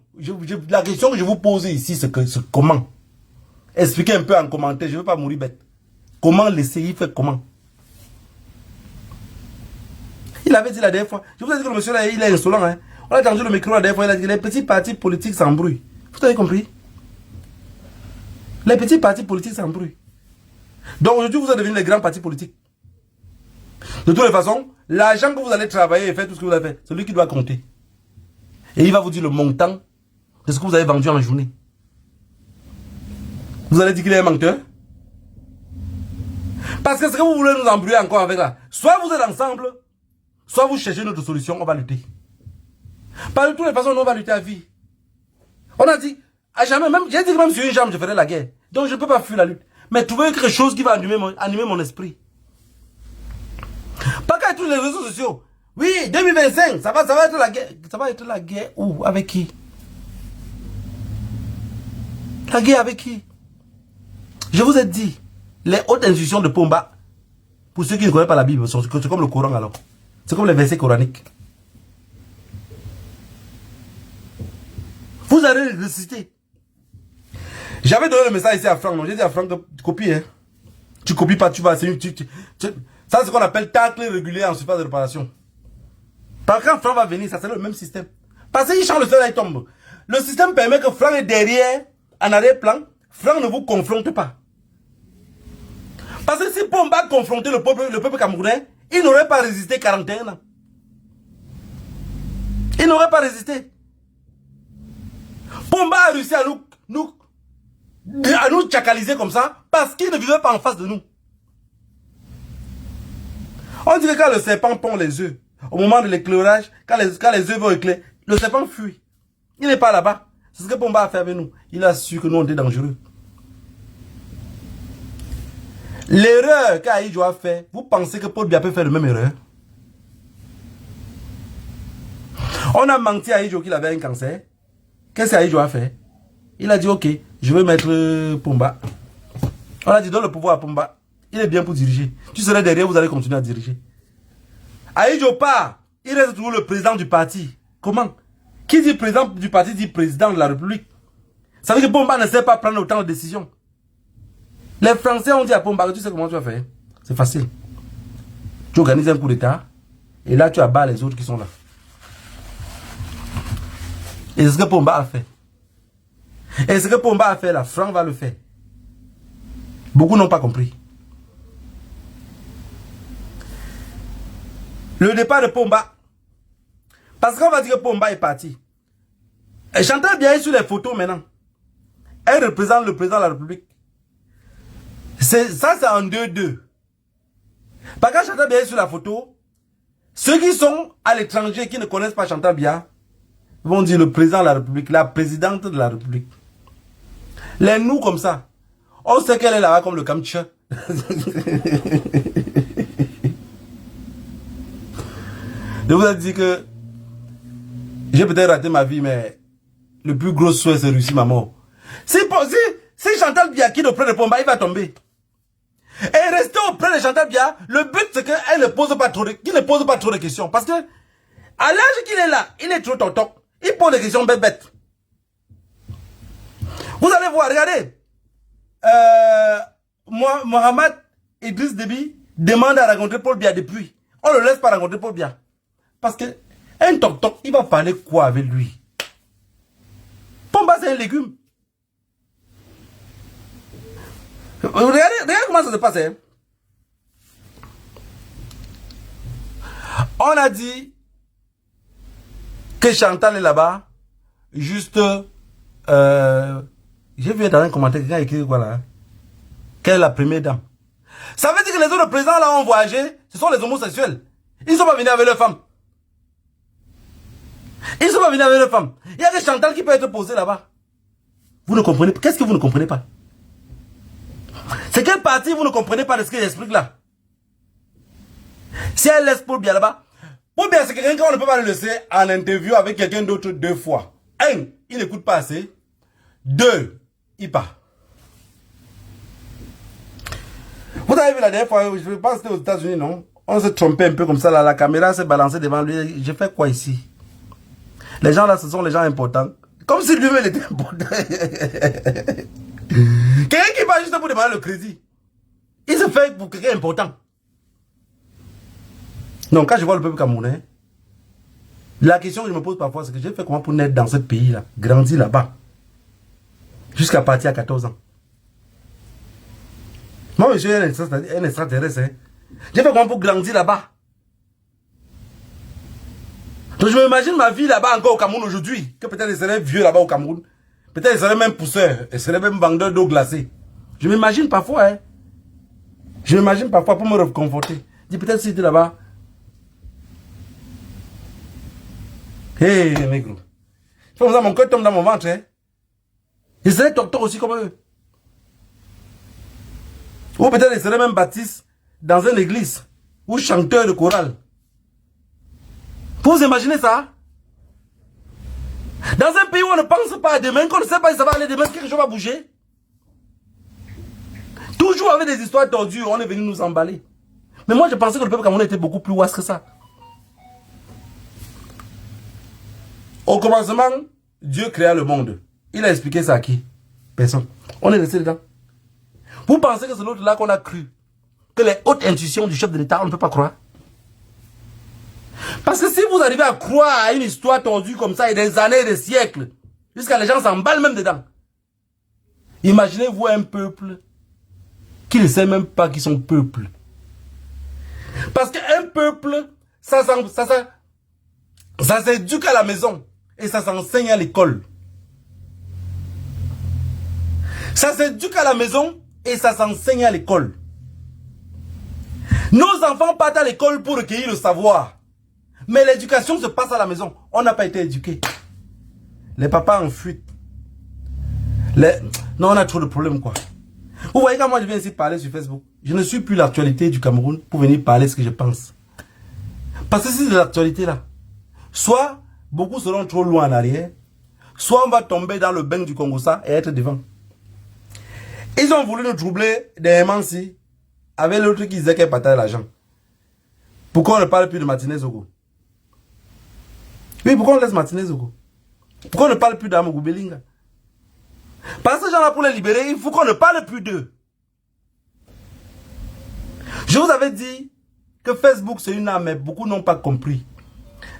la question que je vous pose ici, c'est comment? Expliquez un peu en commentaire, je ne veux pas mourir bête. Comment laisser, il fait comment? Il avait dit la dernière fois, je vous ai dit que le monsieur là, il est insolent. Hein. On a entendu le micro la dernière fois, il a dit que les petits partis politiques s'embrouillent. Vous avez compris? Les petits partis politiques s'embrouillent. Donc aujourd'hui, vous êtes devenus les grands partis politiques. De toutes les façons, l'argent que vous allez travailler et faire tout ce que vous avez fait, c'est lui qui doit compter. Et il va vous dire le montant de ce que vous avez vendu en journée. Vous allez dire qu'il est un menteur? Parce que ce que vous voulez nous embrouiller encore avec là, soit vous êtes ensemble, soit vous cherchez une autre solution, on va lutter. Par de toutes les façons, on va lutter à vie. On a dit, à jamais, même, j'ai dit que même sur une jambe, je ferai la guerre. Donc je ne peux pas fuir la lutte. Mais trouver quelque chose qui va animer mon esprit. Pas qu'à tous les réseaux sociaux. Oui, 2025, ça va être la guerre. Ça va être la guerre où? Avec qui? La guerre avec qui? Je vous ai dit, les hautes institutions de Pomba, pour ceux qui ne connaissent pas la Bible, c'est comme le Coran alors. C'est comme les versets coraniques. Vous allez les réciter. J'avais donné le message ici à Franck. J'ai dit à Franck, tu copies. Hein. Tu copies pas, tu vas. Ça, c'est ce qu'on appelle tacle régulier en surface de réparation. Par quand Franck va venir, ça c'est le même système. Parce qu'il change le sol, il tombe. Le système permet que Franck est derrière, en arrière-plan. Franck ne vous confronte pas. Parce que si Pomba confrontait le peuple camerounais, il n'aurait pas résisté 41 ans. Il n'aurait pas résisté. Pomba a réussi à nous tchakaliser comme ça parce qu'il ne vivait pas en face de nous. On dirait que quand le serpent pond les œufs, au moment de l'éclairage, quand les œufs vont éclairer, le serpent fuit. Il n'est pas là-bas. C'est ce que Pomba a fait avec nous. Il a su que nous on était dangereux. L'erreur qu'Aïdjo a fait, vous pensez que Paul Biya peut faire la même erreur? On a menti à Aïdjo qu'il avait un cancer. Qu'est-ce qu'Aïdjo a fait? Il a dit ok, je vais mettre Pomba. On a dit donne le pouvoir à Pomba. Il est bien pour diriger. Tu serais derrière, vous allez continuer à diriger. Aïdjo part. Il reste toujours le président du parti. Comment? Qui dit président du parti dit président de la République. Ça veut dire que Pomba ne sait pas prendre autant de décisions. Les Français ont dit à Pomba, tu sais comment tu vas faire? C'est facile. Tu organises un coup d'état et là tu abats les autres qui sont là. Et c'est ce que Pomba a fait. Et ce que Pomba a fait là, Franck va le faire. Beaucoup n'ont pas compris. Le départ de Pomba. Parce qu'on va dire que Pomba est parti. Et Chantal Biya est sur les photos maintenant. Elle représente le président de la République. Ça c'est en 2-2. Parce que Chantal Biya est sur la photo, ceux qui sont à l'étranger qui ne connaissent pas Chantal Biya, Ils vont dire le président de la République, la présidente de la République. Les nous comme ça. On sait qu'elle est là-bas comme le Kamtcha. Je vous ai dit que j'ai peut-être raté ma vie, mais le plus gros souhait, c'est réussir ma mort. Si Chantal Biya quitte auprès de Pomba, il va tomber. Et rester auprès de Chantal Biya, le but c'est qu'il ne pose pas trop de questions. Parce que, à l'âge qu'il est là, il est trop tonton. Il pose des questions bêtes. Vous allez voir, regardez. Mohamed Idriss Déby demande à rencontrer Paul Biya depuis. On ne le laisse pas rencontrer Paul Biya. Parce que un toc-toc, il va parler quoi avec lui? Pomba, c'est un légume. Regardez comment ça se passe. Hein? On a dit que Chantal est là-bas. Juste, j'ai vu dans un commentaire quelqu'un écrit quoi là? Quelle est la première dame? Ça veut dire que les autres présidents là ont voyagé, ce sont les homosexuels. Ils ne sont pas venus avec leurs femmes. Ils ne sont pas venus avec leurs femmes. Il y a que Chantal qui peut être posée là-bas. Vous ne comprenez pas? Qu'est-ce que vous ne comprenez pas? C'est quelle partie vous ne comprenez pas de ce qu'il explique là? Si elle laisse Paul Biya là-bas, Paul Biya c'est quelqu'un qu'on ne peut pas le laisser en interview avec quelqu'un d'autre 2 fois. 1, il n'écoute pas assez. 2, il part. Vous avez vu la dernière fois, je pense que c'était aux États-Unis, non? On s'est trompé un peu comme ça, là, la caméra s'est balancée devant lui. J'ai fait quoi ici? Les gens là, ce sont les gens importants. Comme si lui-même était important. Quelqu'un qui va juste pour demander le crédit. Il se fait pour quelqu'un important. Non, quand je vois le peuple camerounais, la question que je me pose parfois, c'est que j'ai fait comment pour naître dans ce pays-là, grandir là-bas, jusqu'à partir à 14 ans. Moi, je suis un extraterrestre. Hein. J'ai fait comment pour grandir là-bas. Donc je m'imagine ma vie là-bas encore au Cameroun aujourd'hui, que peut-être je serais vieux là-bas au Cameroun. Peut-être je serais même pousseur, je serais même vendeur d'eau glacée. Je m'imagine parfois, hein. Je m'imagine parfois pour me reconforter. Je dis peut-être si j'étais là-bas. Hé, négro. C'est comme ça, mon cœur tombe dans mon ventre, hein. Je serais docteur aussi comme eux. Ou peut-être je serais même baptiste dans une église. Ou chanteur de chorale. Vous imaginez ça? Dans un pays où on ne pense pas à demain, qu'on ne sait pas si ça va aller demain, quelque chose va bouger. Toujours avec des histoires tordues, on est venu nous emballer. Mais moi, je pensais que le peuple camerounais était beaucoup plus ouest que ça. Au commencement, Dieu créa le monde. Il a expliqué ça à qui? Personne. On est resté dedans. Vous pensez que c'est l'autre là qu'on a cru? Que les hautes intuitions du chef de l'État, on ne peut pas croire? Parce que si vous arrivez à croire à une histoire tordue comme ça, et des années, des siècles, jusqu'à les gens s'emballent même dedans. Imaginez-vous un peuple qui ne sait même pas qu'ils sont peuple. Parce qu'un peuple, ça s'éduque à la maison et ça s'enseigne à l'école. Ça s'éduque à la maison et ça s'enseigne à l'école. Nos enfants partent à l'école pour recueillir le savoir. Mais l'éducation se passe à la maison. On n'a pas été éduqués. Les papas en fuite. Non, on a trop de problèmes, quoi. Vous voyez, quand moi je viens ici parler sur Facebook, je ne suis plus l'actualité du Cameroun pour venir parler ce que je pense. Parce que si c'est de l'actualité là, soit beaucoup seront trop loin en arrière, soit on va tomber dans le bain du Congo-Ça et être devant. Ils ont voulu nous troubler dernièrement si, avec l'autre qui disait qu'elle partage l'argent. Pourquoi on ne parle plus de Martinez Zogo? Oui, pourquoi on laisse Martinez Zogo? Pourquoi on ne parle plus d'Amogou Belinga? Parce que ces gens-là, pour les libérer, il faut qu'on ne parle plus d'eux. Je vous avais dit que Facebook, c'est une arme, mais beaucoup n'ont pas compris.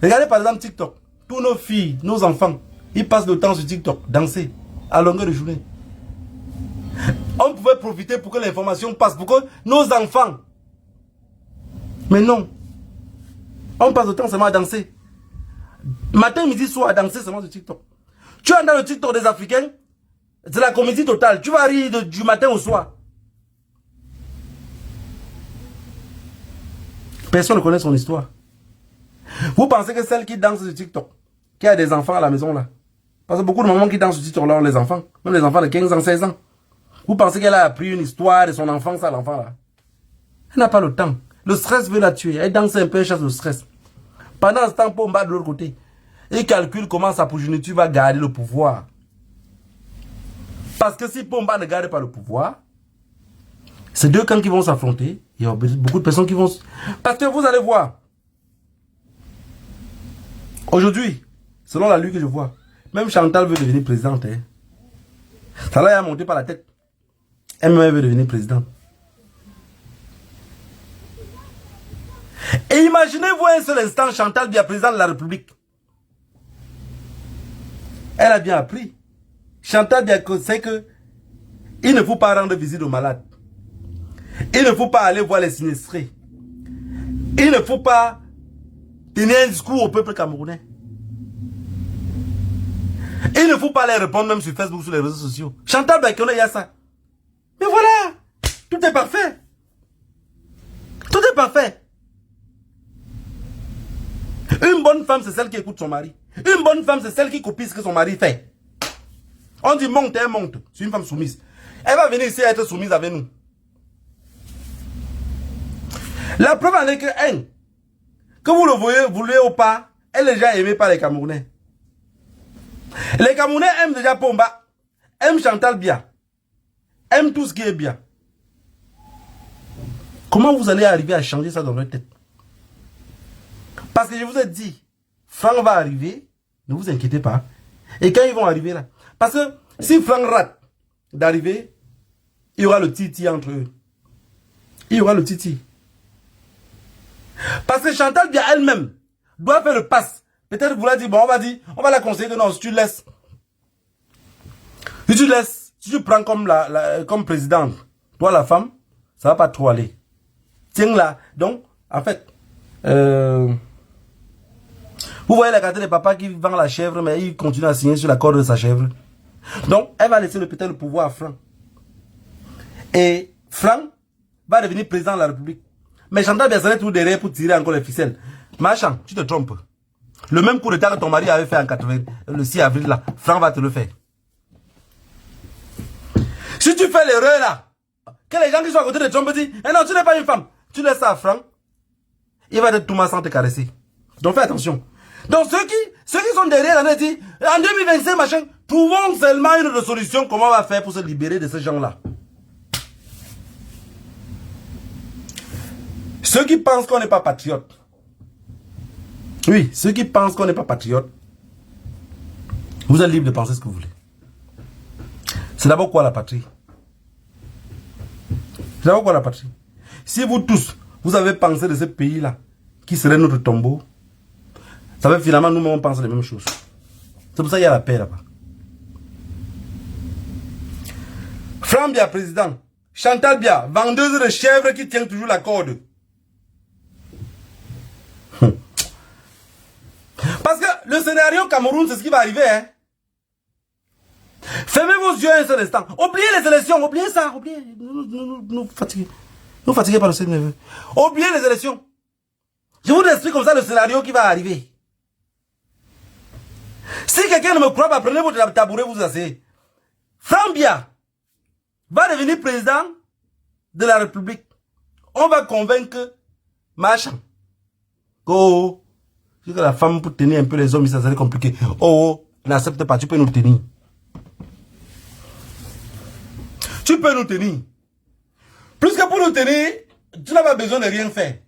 Regardez par exemple TikTok. Tous nos filles, nos enfants, ils passent le temps sur TikTok, danser, à longueur de journée. On pouvait profiter pour que l'information passe, pour que nos enfants... Mais non. On passe le temps seulement à danser. Matin, midi, soir, à danser seulement sur TikTok. Tu es dans le TikTok des Africains, c'est la comédie totale. Tu vas rire du matin au soir. Personne ne connaît son histoire. Vous pensez que celle qui danse sur TikTok, qui a des enfants à la maison là. Parce que beaucoup de mamans qui dansent ce titre-là ont les enfants. Même les enfants de 15 ans, 16 ans. Vous pensez qu'elle a appris une histoire de son enfance à l'enfant là? Elle n'a pas le temps. Le stress veut la tuer. Elle danse un peu, elle chasse le stress. Pendant ce temps, Pomba de l'autre côté, il calcule comment sa progéniture va garder le pouvoir. Parce que si Pomba ne garde pas le pouvoir, c'est deux camps qui vont s'affronter. Il y a beaucoup de personnes qui vont... Parce que vous allez voir, aujourd'hui, selon la lutte que je vois, même Chantal veut devenir présidente. Hein. Ça l'a monté par la tête. Elle-même veut devenir présidente. Et imaginez-vous un seul instant, Chantal bien présidente de la République. Elle a bien appris. Chantal bien sait que il ne faut pas rendre visite aux malades. Il ne faut pas aller voir les sinistrés. Il ne faut pas tenir un discours au peuple camerounais. Il ne faut pas les répondre même sur Facebook, sur les réseaux sociaux. Chantal Bakone, il y a ça. Mais voilà, tout est parfait. Tout est parfait. Une bonne femme, c'est celle qui écoute son mari. Une bonne femme, c'est celle qui copie ce que son mari fait. On dit monte, elle monte. C'est une femme soumise. Elle va venir ici être soumise avec nous. La preuve en est que vous le voulez ou pas, elle est déjà aimée par les Camerounais. Les Camerounais aiment déjà Pomba, aiment Chantal bien, aiment tout ce qui est bien. Comment vous allez arriver à changer ça dans votre tête? Parce que je vous ai dit, Franck va arriver, ne vous inquiétez pas. Et quand ils vont arriver là, parce que si Franck rate d'arriver, il y aura le titi entre eux. Il y aura le titi. Parce que Chantal bien elle-même doit faire le pass. Peut-être vous l'avez dit, bon, on va la conseiller que non, si tu laisses. Si tu laisses, si tu prends comme présidente, toi la femme, ça va pas trop aller. Tiens là. Donc, en fait, vous voyez la carte des papas qui vend la chèvre, mais il continue à signer sur la corde de sa chèvre. Donc, elle va laisser peut-être le pouvoir à Franck. Et Franck va devenir président de la République. Mais Chantal bien tout derrière pour tirer encore les ficelles. Machin, tu te trompes. Le même coup d'état que ton mari avait fait en 80, le 6 avril là, Franck va te le faire. Si tu fais l'erreur là, que les gens qui sont à côté de Trump disent, eh non, tu n'es pas une femme. Tu laisses ça à Franck, il va être tout mal sans te caresser. Donc fais attention. Donc ceux qui sont derrière là, disent, en 2025 machin, trouvons seulement une autre solution, comment on va faire pour se libérer de ces gens là. Ceux qui pensent qu'on n'est pas patriote. Oui, ceux qui pensent qu'on n'est pas patriote, vous êtes libre de penser ce que vous voulez. C'est d'abord quoi la patrie? C'est d'abord quoi la patrie? Si vous tous, vous avez pensé de ce pays-là, qui serait notre tombeau, ça veut finalement nous-mêmes on pense les mêmes choses. C'est pour ça qu'il y a la paix là-bas. Franck Bia, président. Chantal Bia, vendeuse de chèvres qui tient toujours la corde. Parce que le scénario Cameroun, c'est ce qui va arriver. Hein. Fermez vos yeux un seul instant. Oubliez les élections, oubliez ça. Oubliez. Nous fatiguez. Nous fatiguez par le Seigneur. Oubliez les élections. Je vous explique comme ça le scénario qui va arriver. Si quelqu'un ne me croit pas, prenez votre tabouret, vous asseyez. Franck Bia va devenir président de la République. On va convaincre Machin. Oh, c'est que la femme pour tenir un peu les hommes, ça serait compliqué. Oh, n'accepte pas, tu peux nous tenir. Tu peux nous tenir. Plus que pour nous tenir, tu n'as pas besoin de rien faire.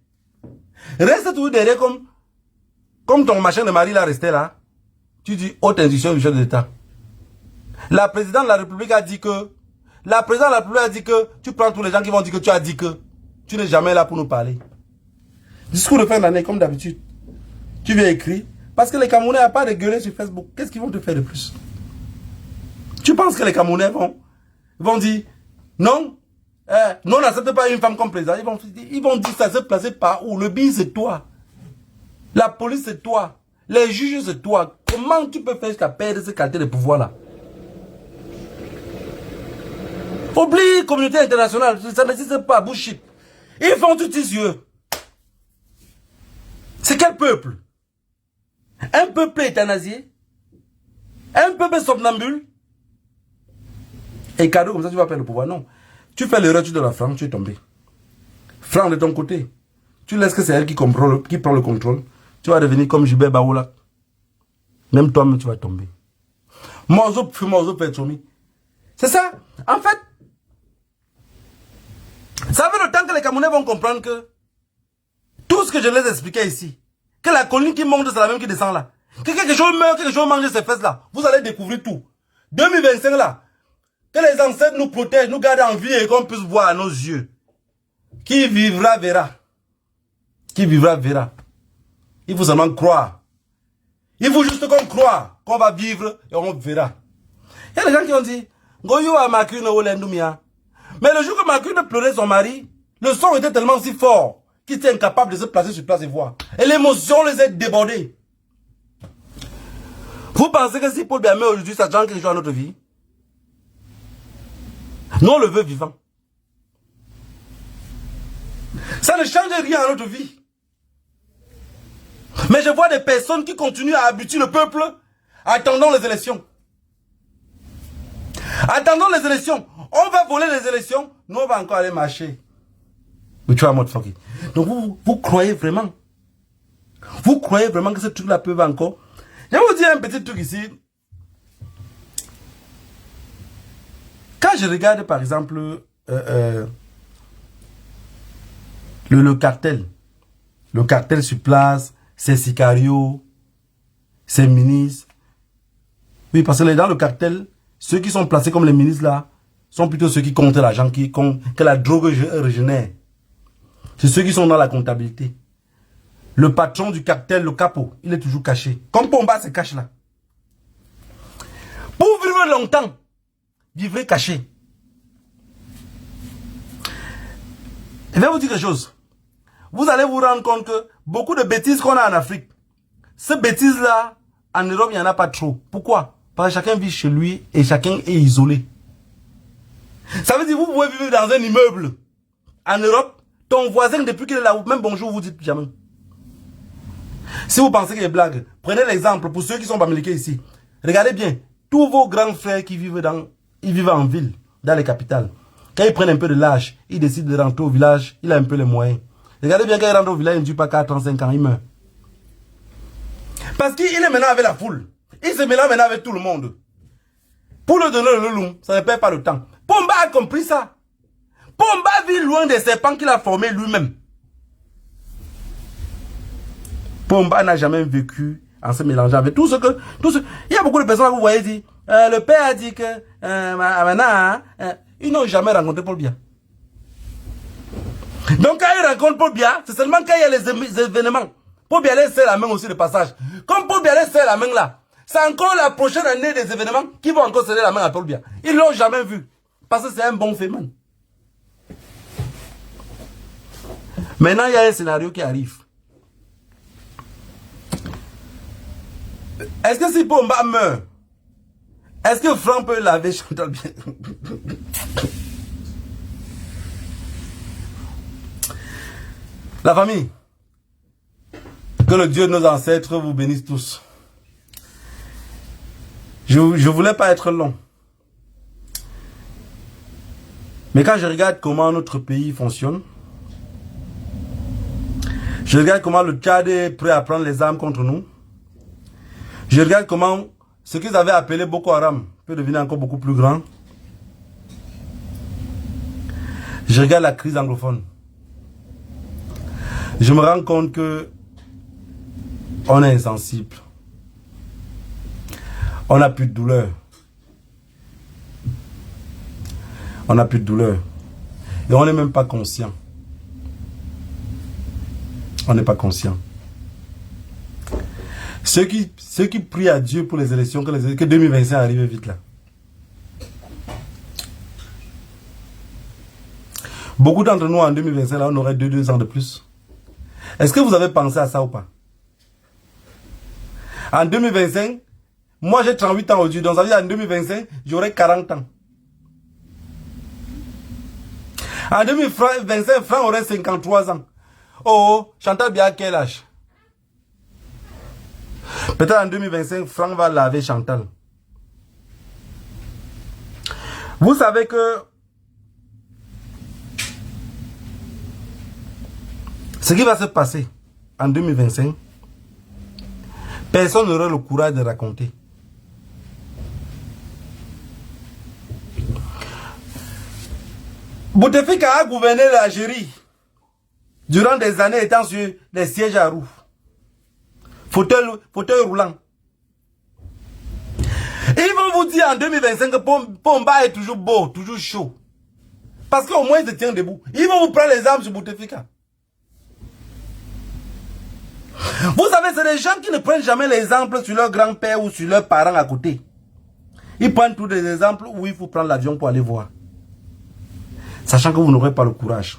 Reste toujours derrière comme ton machin de mari là resté là. Tu dis haute institution du chef de l'État. La présidente de la République a dit que tu prends tous les gens qui vont dire que tu as dit que tu n'es jamais là pour nous parler. Discours de fin d'année comme d'habitude. Tu viens écrire. Parce que les Camerounais n'ont pas de gueuler sur Facebook. Qu'est-ce qu'ils vont te faire de plus? Tu penses que les Camerounais vont dire non, non, on n'accepte pas une femme comme président. Ils vont dire ça se placer par où? Le BI c'est toi. La police c'est toi. Les juges c'est toi. Comment tu peux faire jusqu'à perdre cette qualité de pouvoir là? Oublie communauté internationale. Ça n'existe pas. Bullshit. Ils font tout yeux. C'est quel peuple? Un peuple euthanasié. Un peuple somnambule. Et cadeau, comme ça, tu vas perdre le pouvoir. Non. Tu fais l'erreur, tu donnes la Franck, tu es tombé. Franck de ton côté. Tu laisses que c'est elle qui prend le contrôle. Tu vas devenir comme Gilbert Baoula. Même toi-même, tu vas tomber. Morzo Petromi. C'est ça. En fait, ça fait le temps que les Camerounais vont comprendre que tout ce que je les expliquais ici, que la colline qui monte, c'est la même qui descend là. Que quelque chose meurt, quelque chose mange ces fesses là. Vous allez découvrir tout. 2025 là, que les ancêtres nous protègent, nous gardent en vie et qu'on puisse voir à nos yeux. Qui vivra verra. Qui vivra verra. Il faut seulement croire. Il faut juste qu'on croit qu'on va vivre et on verra. Il y a des gens qui ont dit, Goyo a Makune Olendumia. Mais le jour que Makune pleurait son mari, le son était tellement si fort qu'il était incapable de se placer sur place et voir. Et l'émotion les a débordés. Vous pensez que si Paul Biamé aujourd'hui, ça change quelque chose à notre vie? Nous, on le veut vivant. Ça ne change rien à notre vie. Mais je vois des personnes qui continuent à habituer le peuple attendant les élections. Attendons les élections. On va voler les élections. Nous, on va encore aller marcher. Mais tu vois, motherfucker. Donc, vous croyez vraiment? Vous croyez vraiment que ce truc-là peut encore? Je vais vous dire un petit truc ici. Quand je regarde, par exemple, le cartel sur place, ses sicarios, ses ministres. Oui, parce que dans le cartel, ceux qui sont placés comme les ministres là, sont plutôt ceux qui comptent l'argent, que la drogue régénère. C'est ceux qui sont dans la comptabilité. Le patron du cartel, le capot, il est toujours caché. Comme Pomba se cache là. Pour vivre longtemps, vivez caché. Je vais vous dire quelque chose. Vous allez vous rendre compte que beaucoup de bêtises qu'on a en Afrique, ces bêtises-là, en Europe, il n'y en a pas trop. Pourquoi? Parce que chacun vit chez lui et chacun est isolé. Ça veut dire que vous pouvez vivre dans un immeuble. En Europe, ton voisin, depuis qu'il est là, même bonjour, vous dites jamais. Si vous pensez qu'il y a des blagues, prenez l'exemple pour ceux qui sont bamiliqués ici. Regardez bien, tous vos grands frères qui vivent en ville, dans les capitales. Quand ils prennent un peu de l'âge, ils décident de rentrer au village, il a un peu les moyens. Regardez bien, quand il rentre au village, il ne tue pas 45 ans, il meurt. Parce qu'il est maintenant avec la foule. Il se mélange maintenant avec tout le monde. Pour le donner le loup, ça ne perd pas le temps. Pomba a compris ça. Pomba vit loin des serpents qu'il a formés lui-même. Pomba n'a jamais vécu en se mélangeant avec tout ce que... Il y a beaucoup de personnes que vous voyez dire, le père a dit que... maintenant, ils n'ont jamais rencontré Paul Biya. Donc quand ils rencontrent Paul Biya, c'est seulement quand il y a les événements. Paul Biya laisse la main aussi de passage. Comme Paul Biya laisse la main là, c'est encore la prochaine année des événements qui vont encore serrer la main à Paul Biya. Ils ne l'ont jamais vu. Parce que c'est un bon féminin. Maintenant, il y a un scénario qui arrive. Est-ce que si Pomba meurt, est-ce que Franck peut laver Chantal bien? La famille, que le Dieu de nos ancêtres vous bénisse tous. Je ne voulais pas être long. Mais quand je regarde comment notre pays fonctionne, je regarde comment le Tchad est prêt à prendre les armes contre nous. Je regarde comment ce qu'ils avaient appelé Boko Haram peut devenir encore beaucoup plus grand. Je regarde la crise anglophone. Je me rends compte que on est insensible. On n'a plus de douleur. On n'a plus de douleur. Et on n'est même pas conscient. On n'est pas conscient. Ceux qui prient à Dieu pour les élections, que 2025 arrive vite là. Beaucoup d'entre nous en 2025, là, on aurait 2 ans de plus. Est-ce que vous avez pensé à ça ou pas? En 2025, moi j'ai 38 ans aujourd'hui, donc ça veut dire en 2025, j'aurai 40 ans. En 2025, Franck aurait 53 ans. Oh, Chantal Biya, quel âge? Peut-être en 2025, Franck va laver Chantal. Vous savez que ce qui va se passer en 2025, personne n'aura le courage de raconter. Bouteflika a gouverné l'Algérie durant des années étant sur des sièges à roues. Fauteuil roulant. Ils vont vous dire en 2025 que Pomba est toujours beau, toujours chaud. Parce qu'au moins il se tient debout. Ils vont vous prendre les armes sur Bouteflika. Vous savez, c'est des gens qui ne prennent jamais l'exemple sur leur grand-père ou sur leurs parents à côté. Ils prennent tous des exemples où il faut prendre l'avion pour aller voir. Sachant que vous n'aurez pas le courage.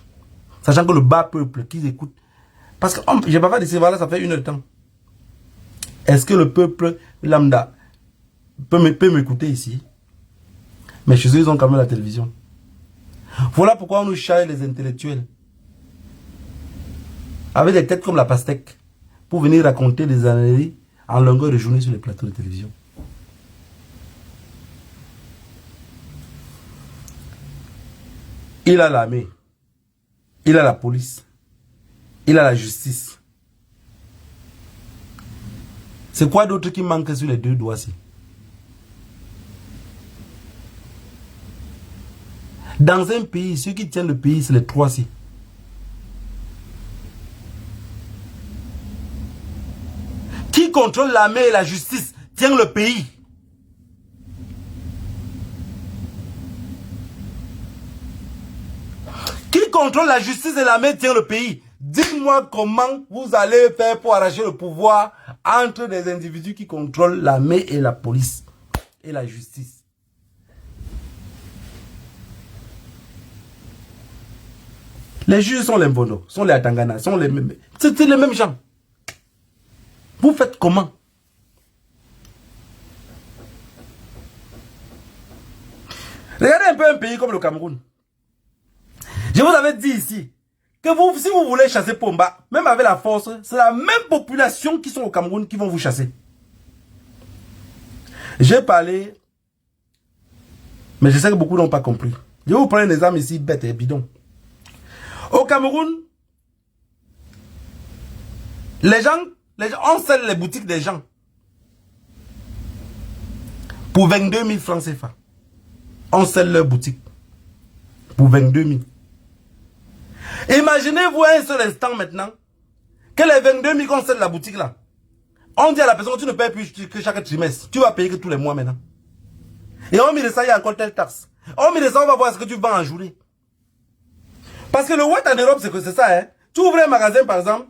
Sachant que le bas peuple qui écoute. Parce que je ne vais pas dire, voilà, ça fait 1 heure de temps. Est-ce que le peuple lambda peut m'écouter ici? Mais chez eux, ils ont quand même la télévision. Voilà pourquoi on nous charge les intellectuels. Avec des têtes comme la pastèque. Pour venir raconter des analyses en longueur de journée sur les plateaux de télévision. Il a l'armée. Il a la police. Il a la justice. C'est quoi d'autre qui manque sur les 2 doigts-ci? Dans un pays, ceux qui tiennent le pays, c'est les 3-ci. Qui contrôle l'armée et la justice tient le pays. Qui contrôle la justice et l'armée tient le pays. Dites-moi comment vous allez faire pour arracher le pouvoir entre des individus qui contrôlent l'armée et la police et la justice. Les juges sont les Mbono, sont les Atangana, sont les mêmes. C'est les mêmes gens. Vous faites comment? Regardez un peu un pays comme le Cameroun. Je vous avais dit ici que si vous voulez chasser Pomba, même avec la force, c'est la même population qui sont au Cameroun qui vont vous chasser. J'ai parlé, mais je sais que beaucoup n'ont pas compris. Je vais vous prendre un exemple ici, bête et bidon. Au Cameroun, les gens, on scelle les boutiques des gens pour 22 000 francs CFA. On scelle leurs boutiques pour 22 000. Imaginez-vous un seul instant maintenant que les 22 000 qu'on scelle la boutique là, on dit à la personne que tu ne payes plus que chaque trimestre, tu vas payer que tous les mois maintenant. Et on met de ça, il y a encore telle taxe. On met de ça, on va voir ce que tu vends en journée. Parce que le what en Europe, c'est ça, hein. Tu ouvres un magasin par exemple,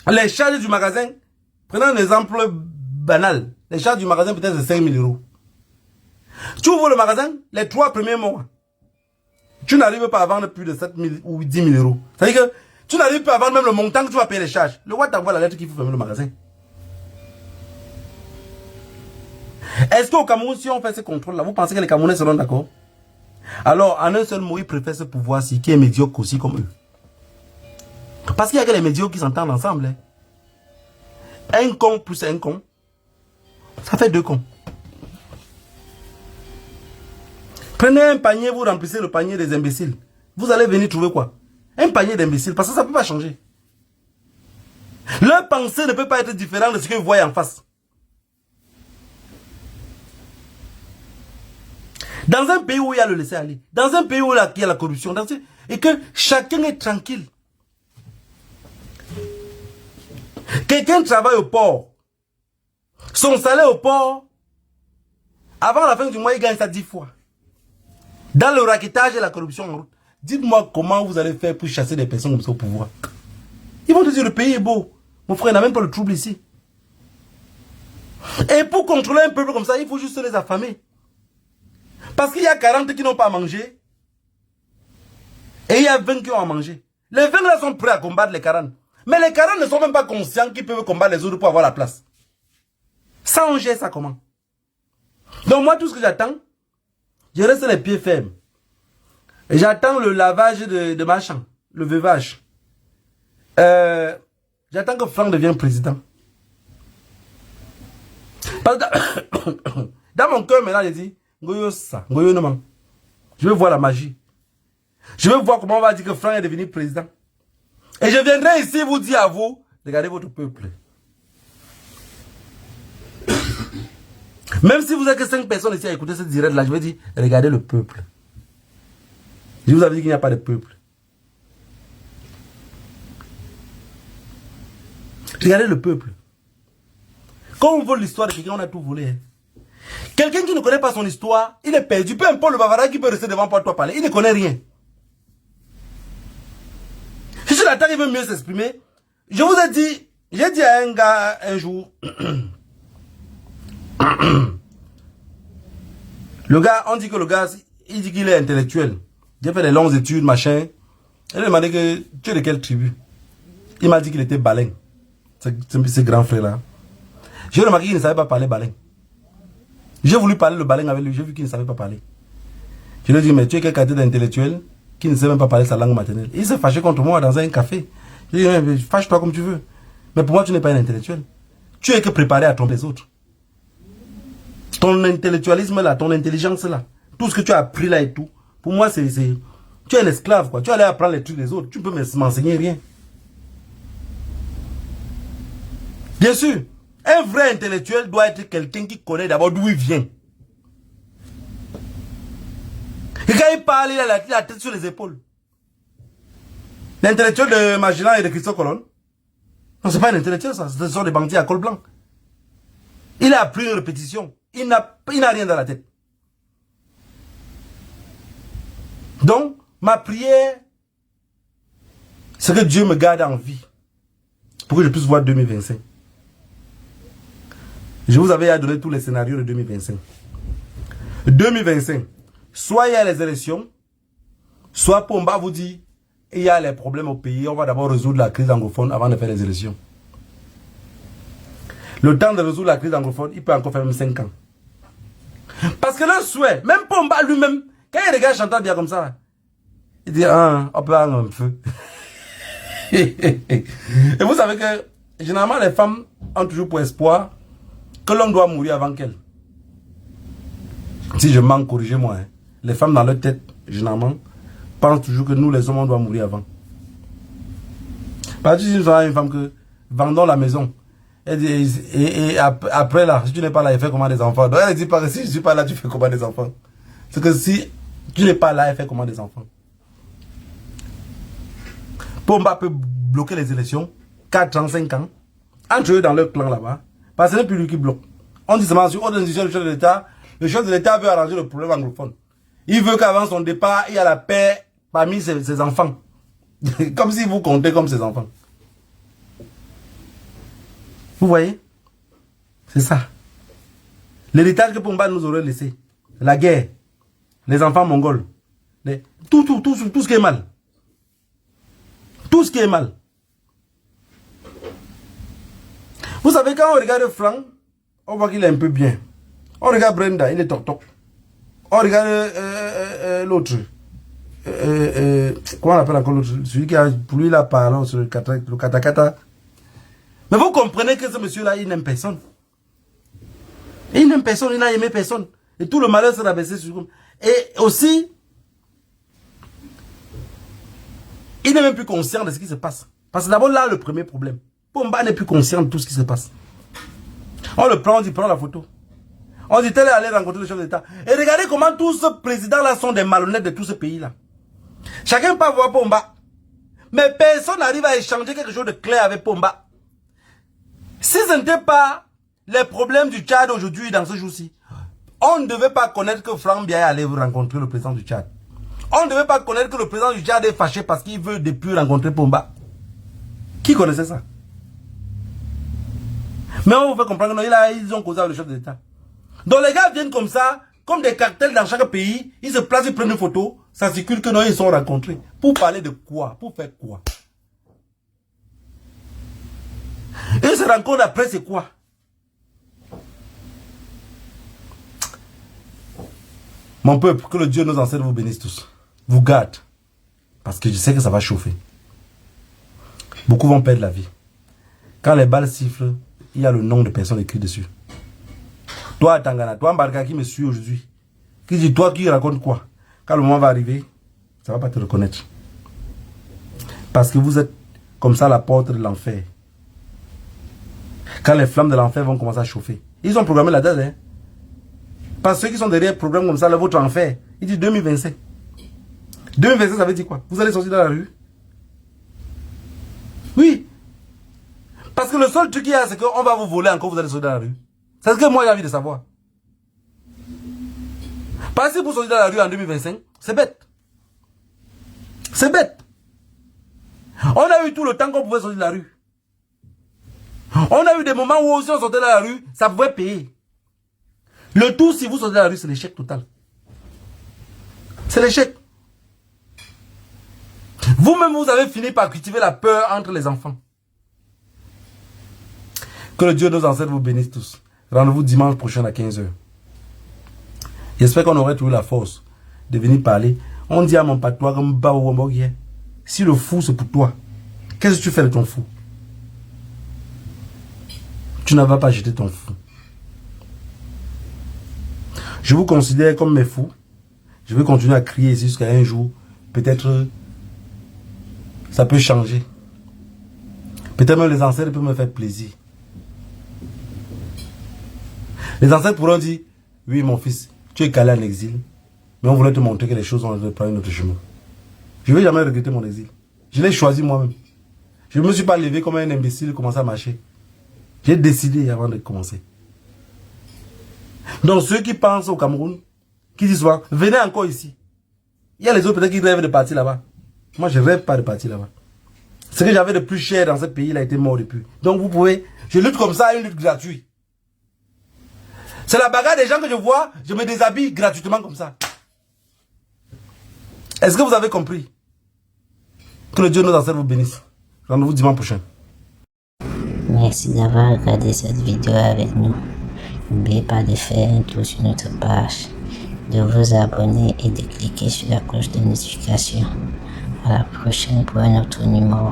les charges du magasin, prenons un exemple banal, les charges du magasin peut-être c'est 5 000 €. Tu ouvres le magasin, les 3 premiers mois, tu n'arrives pas à vendre plus de 7 000 ou 10 000 €. C'est-à-dire que tu n'arrives pas à vendre même le montant que tu vas payer les charges. Le what t'envoie la lettre qu'il faut fermer le magasin. Est-ce qu'au Cameroun, si on fait ce contrôle-là, vous pensez que les Camerounais seront d'accord? Alors, en un seul mot, ils préfèrent ce pouvoir-ci qui est médiocre aussi comme eux. Parce qu'il y a que les médiocres qui s'entendent ensemble. Hein. Un con plus un con, ça fait 2 cons. Prenez un panier, vous remplissez le panier des imbéciles. Vous allez venir trouver quoi? Un panier d'imbéciles, parce que ça ne peut pas changer. Leur pensée ne peut pas être différente de ce que vous voyez en face. Dans un pays où il y a le laisser-aller, dans un pays où il y a la corruption, et que chacun est tranquille. Quelqu'un travaille au port. Son salaire au port, avant la fin du mois, il gagne ça 10 fois. Dans le raquettage et la corruption en route, dites-moi comment vous allez faire pour chasser des personnes comme ça au pouvoir. Ils vont te dire le pays est beau. Mon frère n'a même pas le trouble ici. Et pour contrôler un peuple comme ça, il faut juste les affamer. Parce qu'il y a 40 qui n'ont pas mangé. Et il y a 20 qui ont à manger. Les 20 là sont prêts à combattre les 40. Mais les 40 ne sont même pas conscients qu'ils peuvent combattre les autres pour avoir la place. Ça, on gère ça comment? Donc moi, tout ce que j'attends, je reste les pieds fermes. Et j'attends le lavage de ma chambre, le veuvage. J'attends que Franck devienne président. Parce que dans mon cœur, maintenant, j'ai dit, Ngoyo ça, Ngoyo non. Je veux voir la magie. Je veux voir comment on va dire que Franck est devenu président. Et je viendrai ici vous dire à vous, regardez votre peuple. Même si vous êtes que 5 personnes ici à écouter ce direct-là, je vais dire, regardez le peuple. Je vous avais dit qu'il n'y a pas de peuple. Regardez le peuple. Quand on vole l'histoire de quelqu'un, on a tout volé. Quelqu'un qui ne connaît pas son histoire, il est perdu. Peu importe le bavardage qui peut rester devant toi parler, il ne connaît rien. Si sur la table, il veut mieux s'exprimer. Je vous ai dit, j'ai dit à un gars un jour, le gars, on dit que le gars, il dit qu'il est intellectuel. J'ai fait des longues études, machin. Il m'a demandé que tu es de quelle tribu. Il m'a dit qu'il était baleine. Ce grand frère-là. J'ai remarqué qu'il ne savait pas parler baleine. J'ai voulu parler le baleine avec lui, j'ai vu qu'il ne savait pas parler. Je lui ai dit, mais tu es quelqu'un d'intellectuel qui ne sait même pas parler sa langue maternelle. Il s'est fâché contre moi dans un café. Je lui ai dit, fâche-toi comme tu veux. Mais pour moi, tu n'es pas un intellectuel. Tu es que préparé à tromper les autres. Ton intellectualisme là, ton intelligence là, tout ce que tu as appris là et tout, pour moi, c'est tu es un esclave, quoi. Tu allais apprendre les trucs des autres. Tu peux m'enseigner rien. Bien sûr, un vrai intellectuel doit être quelqu'un qui connaît d'abord d'où il vient. Et quand il parle, il a la tête sur les épaules. L'intellectuel de Magellan et de Christophe Colomb, non, c'est pas un intellectuel, ça. Ce sont des bandits à col blanc. Il a appris une répétition. Il n'a rien dans la tête. Donc, ma prière, c'est que Dieu me garde en vie pour que je puisse voir 2025. Je vous avais donné tous les scénarios de 2025. 2025, soit il y a les élections, soit Pomba vous dit, il y a les problèmes au pays, on va d'abord résoudre la crise anglophone avant de faire les élections. Le temps de résoudre la crise anglophone, il peut encore faire même 5 ans. Parce que le souhait, même Pomba lui-même, quand il regarde chanter bien comme ça, il dit, ah, on peut avoir un feu. Et vous savez que, généralement, les femmes ont toujours pour espoir que l'homme doit mourir avant qu'elle. Si je manque, corrigez-moi. Hein. Les femmes dans leur tête, généralement, pensent toujours que nous, les hommes, on doit mourir avant. Parce que si nous avons une femme que, vendons la maison, et après là, si tu n'es pas là, elle fait comment des enfants. Donc elle dit pas que si je ne suis pas là, tu fais comment des enfants. C'est que si tu n'es pas là, elle fait comment des enfants. Pomba peut bloquer les élections, 4 ans, 5 ans, entre eux dans leur clan là-bas, parce que ce n'est plus lui qui bloque. On dit seulement sur ordre décision du chef de l'État, le chef de l'État veut arranger le problème anglophone. Il veut qu'avant son départ, il y a la paix parmi ses enfants. Comme si vous comptez comme ses enfants. Vous voyez? C'est ça. L'héritage que Pomba nous aurait laissé. La guerre. Les enfants mongols. Tout ce qui est mal. Tout ce qui est mal. Vous savez, quand on regarde Franck, on voit qu'il est un peu bien. On regarde Brenda, il est toc-toc. On regarde l'autre. Comment on appelle encore l'autre? Celui qui a, pour lui, là, parlant sur le katakata. Mais vous comprenez que ce monsieur-là, il n'aime personne. Il n'aime personne, il n'a aimé personne. Et tout le malheur s'est rabaissé sur lui. Et aussi, il n'est même plus conscient de ce qui se passe. Parce que d'abord, là, le premier problème. Pomba n'est plus conscient de tout ce qui se passe. On le prend, on dit, prends la photo. On dit, tel est allé rencontrer le chef d'État. Et regardez comment tous ces présidents-là sont des malhonnêtes de tout ce pays-là. Chacun peut voir Pomba. Mais personne n'arrive à échanger quelque chose de clair avec Pomba. Si ce n'était pas les problèmes du Tchad aujourd'hui, dans ce jour-ci, on ne devait pas connaître que Franck Biaye allait rencontrer le président du Tchad. On ne devait pas connaître que le président du Tchad est fâché parce qu'il veut depuis rencontrer Pomba. Qui connaissait ça? Mais on vous fait comprendre qu'ils ont causé avec le chef de l'État. Donc les gars viennent comme ça, comme des cartels dans chaque pays, ils se placent, ils prennent une photo, ça circule que non, ils sont rencontrés. Pour parler de quoi? Pour faire quoi? Ils se rencontrent après, c'est quoi? Mon peuple, que le Dieu nos ancêtres vous bénisse tous. Vous garde. Parce que je sais que ça va chauffer. Beaucoup vont perdre la vie. Quand les balles sifflent, il y a le nom de personnes écrit dessus. Toi, Tangana, toi, Mbarka qui me suit aujourd'hui, qui dit toi qui raconte quoi? Quand le moment va arriver, ça va pas te reconnaître. Parce que vous êtes comme ça à la porte de l'enfer. Quand les flammes de l'enfer vont commencer à chauffer. Ils ont programmé la date, hein. Parce que ceux qui sont derrière programme comme ça, le votre enfer, il dit 2025. 2025, ça veut dire quoi? Vous allez sortir dans la rue? Oui. Parce que le seul truc qu'il y a, c'est qu'on va vous voler encore, vous allez sortir dans la rue. C'est ce que moi j'ai envie de savoir. Parce que vous sortez dans la rue en 2025, c'est bête. C'est bête. On a eu tout le temps qu'on pouvait sortir de la rue. On a eu des moments où aussi on sortait de la rue, ça pouvait payer. Le tout, si vous sortez de la rue, c'est l'échec total. C'est l'échec. Vous-même, vous avez fini par cultiver la peur entre les enfants. Que le Dieu de nos ancêtres vous bénisse tous. Rendez-vous dimanche prochain à 15 h. J'espère qu'on aurait trouvé la force de venir parler. On dit à mon patois comme si le fou c'est pour toi, qu'est-ce que tu fais de ton fou? Tu ne vas pas jeter ton fou. Je vous considère comme mes fous. Je vais continuer à crier ici jusqu'à un jour. Peut-être ça peut changer. Peut-être même les ancêtres peuvent me faire plaisir. Les ancêtres pourront dire, oui mon fils, tu es calé en exil, mais on voulait te montrer que les choses ont pris notre chemin. Je ne vais jamais regretter mon exil. Je l'ai choisi moi-même. Je ne me suis pas levé comme un imbécile et commencé à marcher. J'ai décidé avant de commencer. Donc ceux qui pensent au Cameroun, qui disent souvent, venez encore ici. Il y a les autres peut-être qui rêvent de partir là-bas. Moi je ne rêve pas de partir là-bas. Ce que j'avais de plus cher dans ce pays, il a été mort depuis. Donc vous pouvez, je lutte comme ça, une lutte gratuite. C'est la bagarre des gens que je vois, je me déshabille gratuitement comme ça. Est-ce que vous avez compris? Que le Dieu de nos ancêtres vous bénisse. Rendez-vous dimanche prochain. Merci d'avoir regardé cette vidéo avec nous. N'oubliez pas de faire un tour sur notre page, de vous abonner et de cliquer sur la cloche de notification. À la prochaine pour un autre numéro.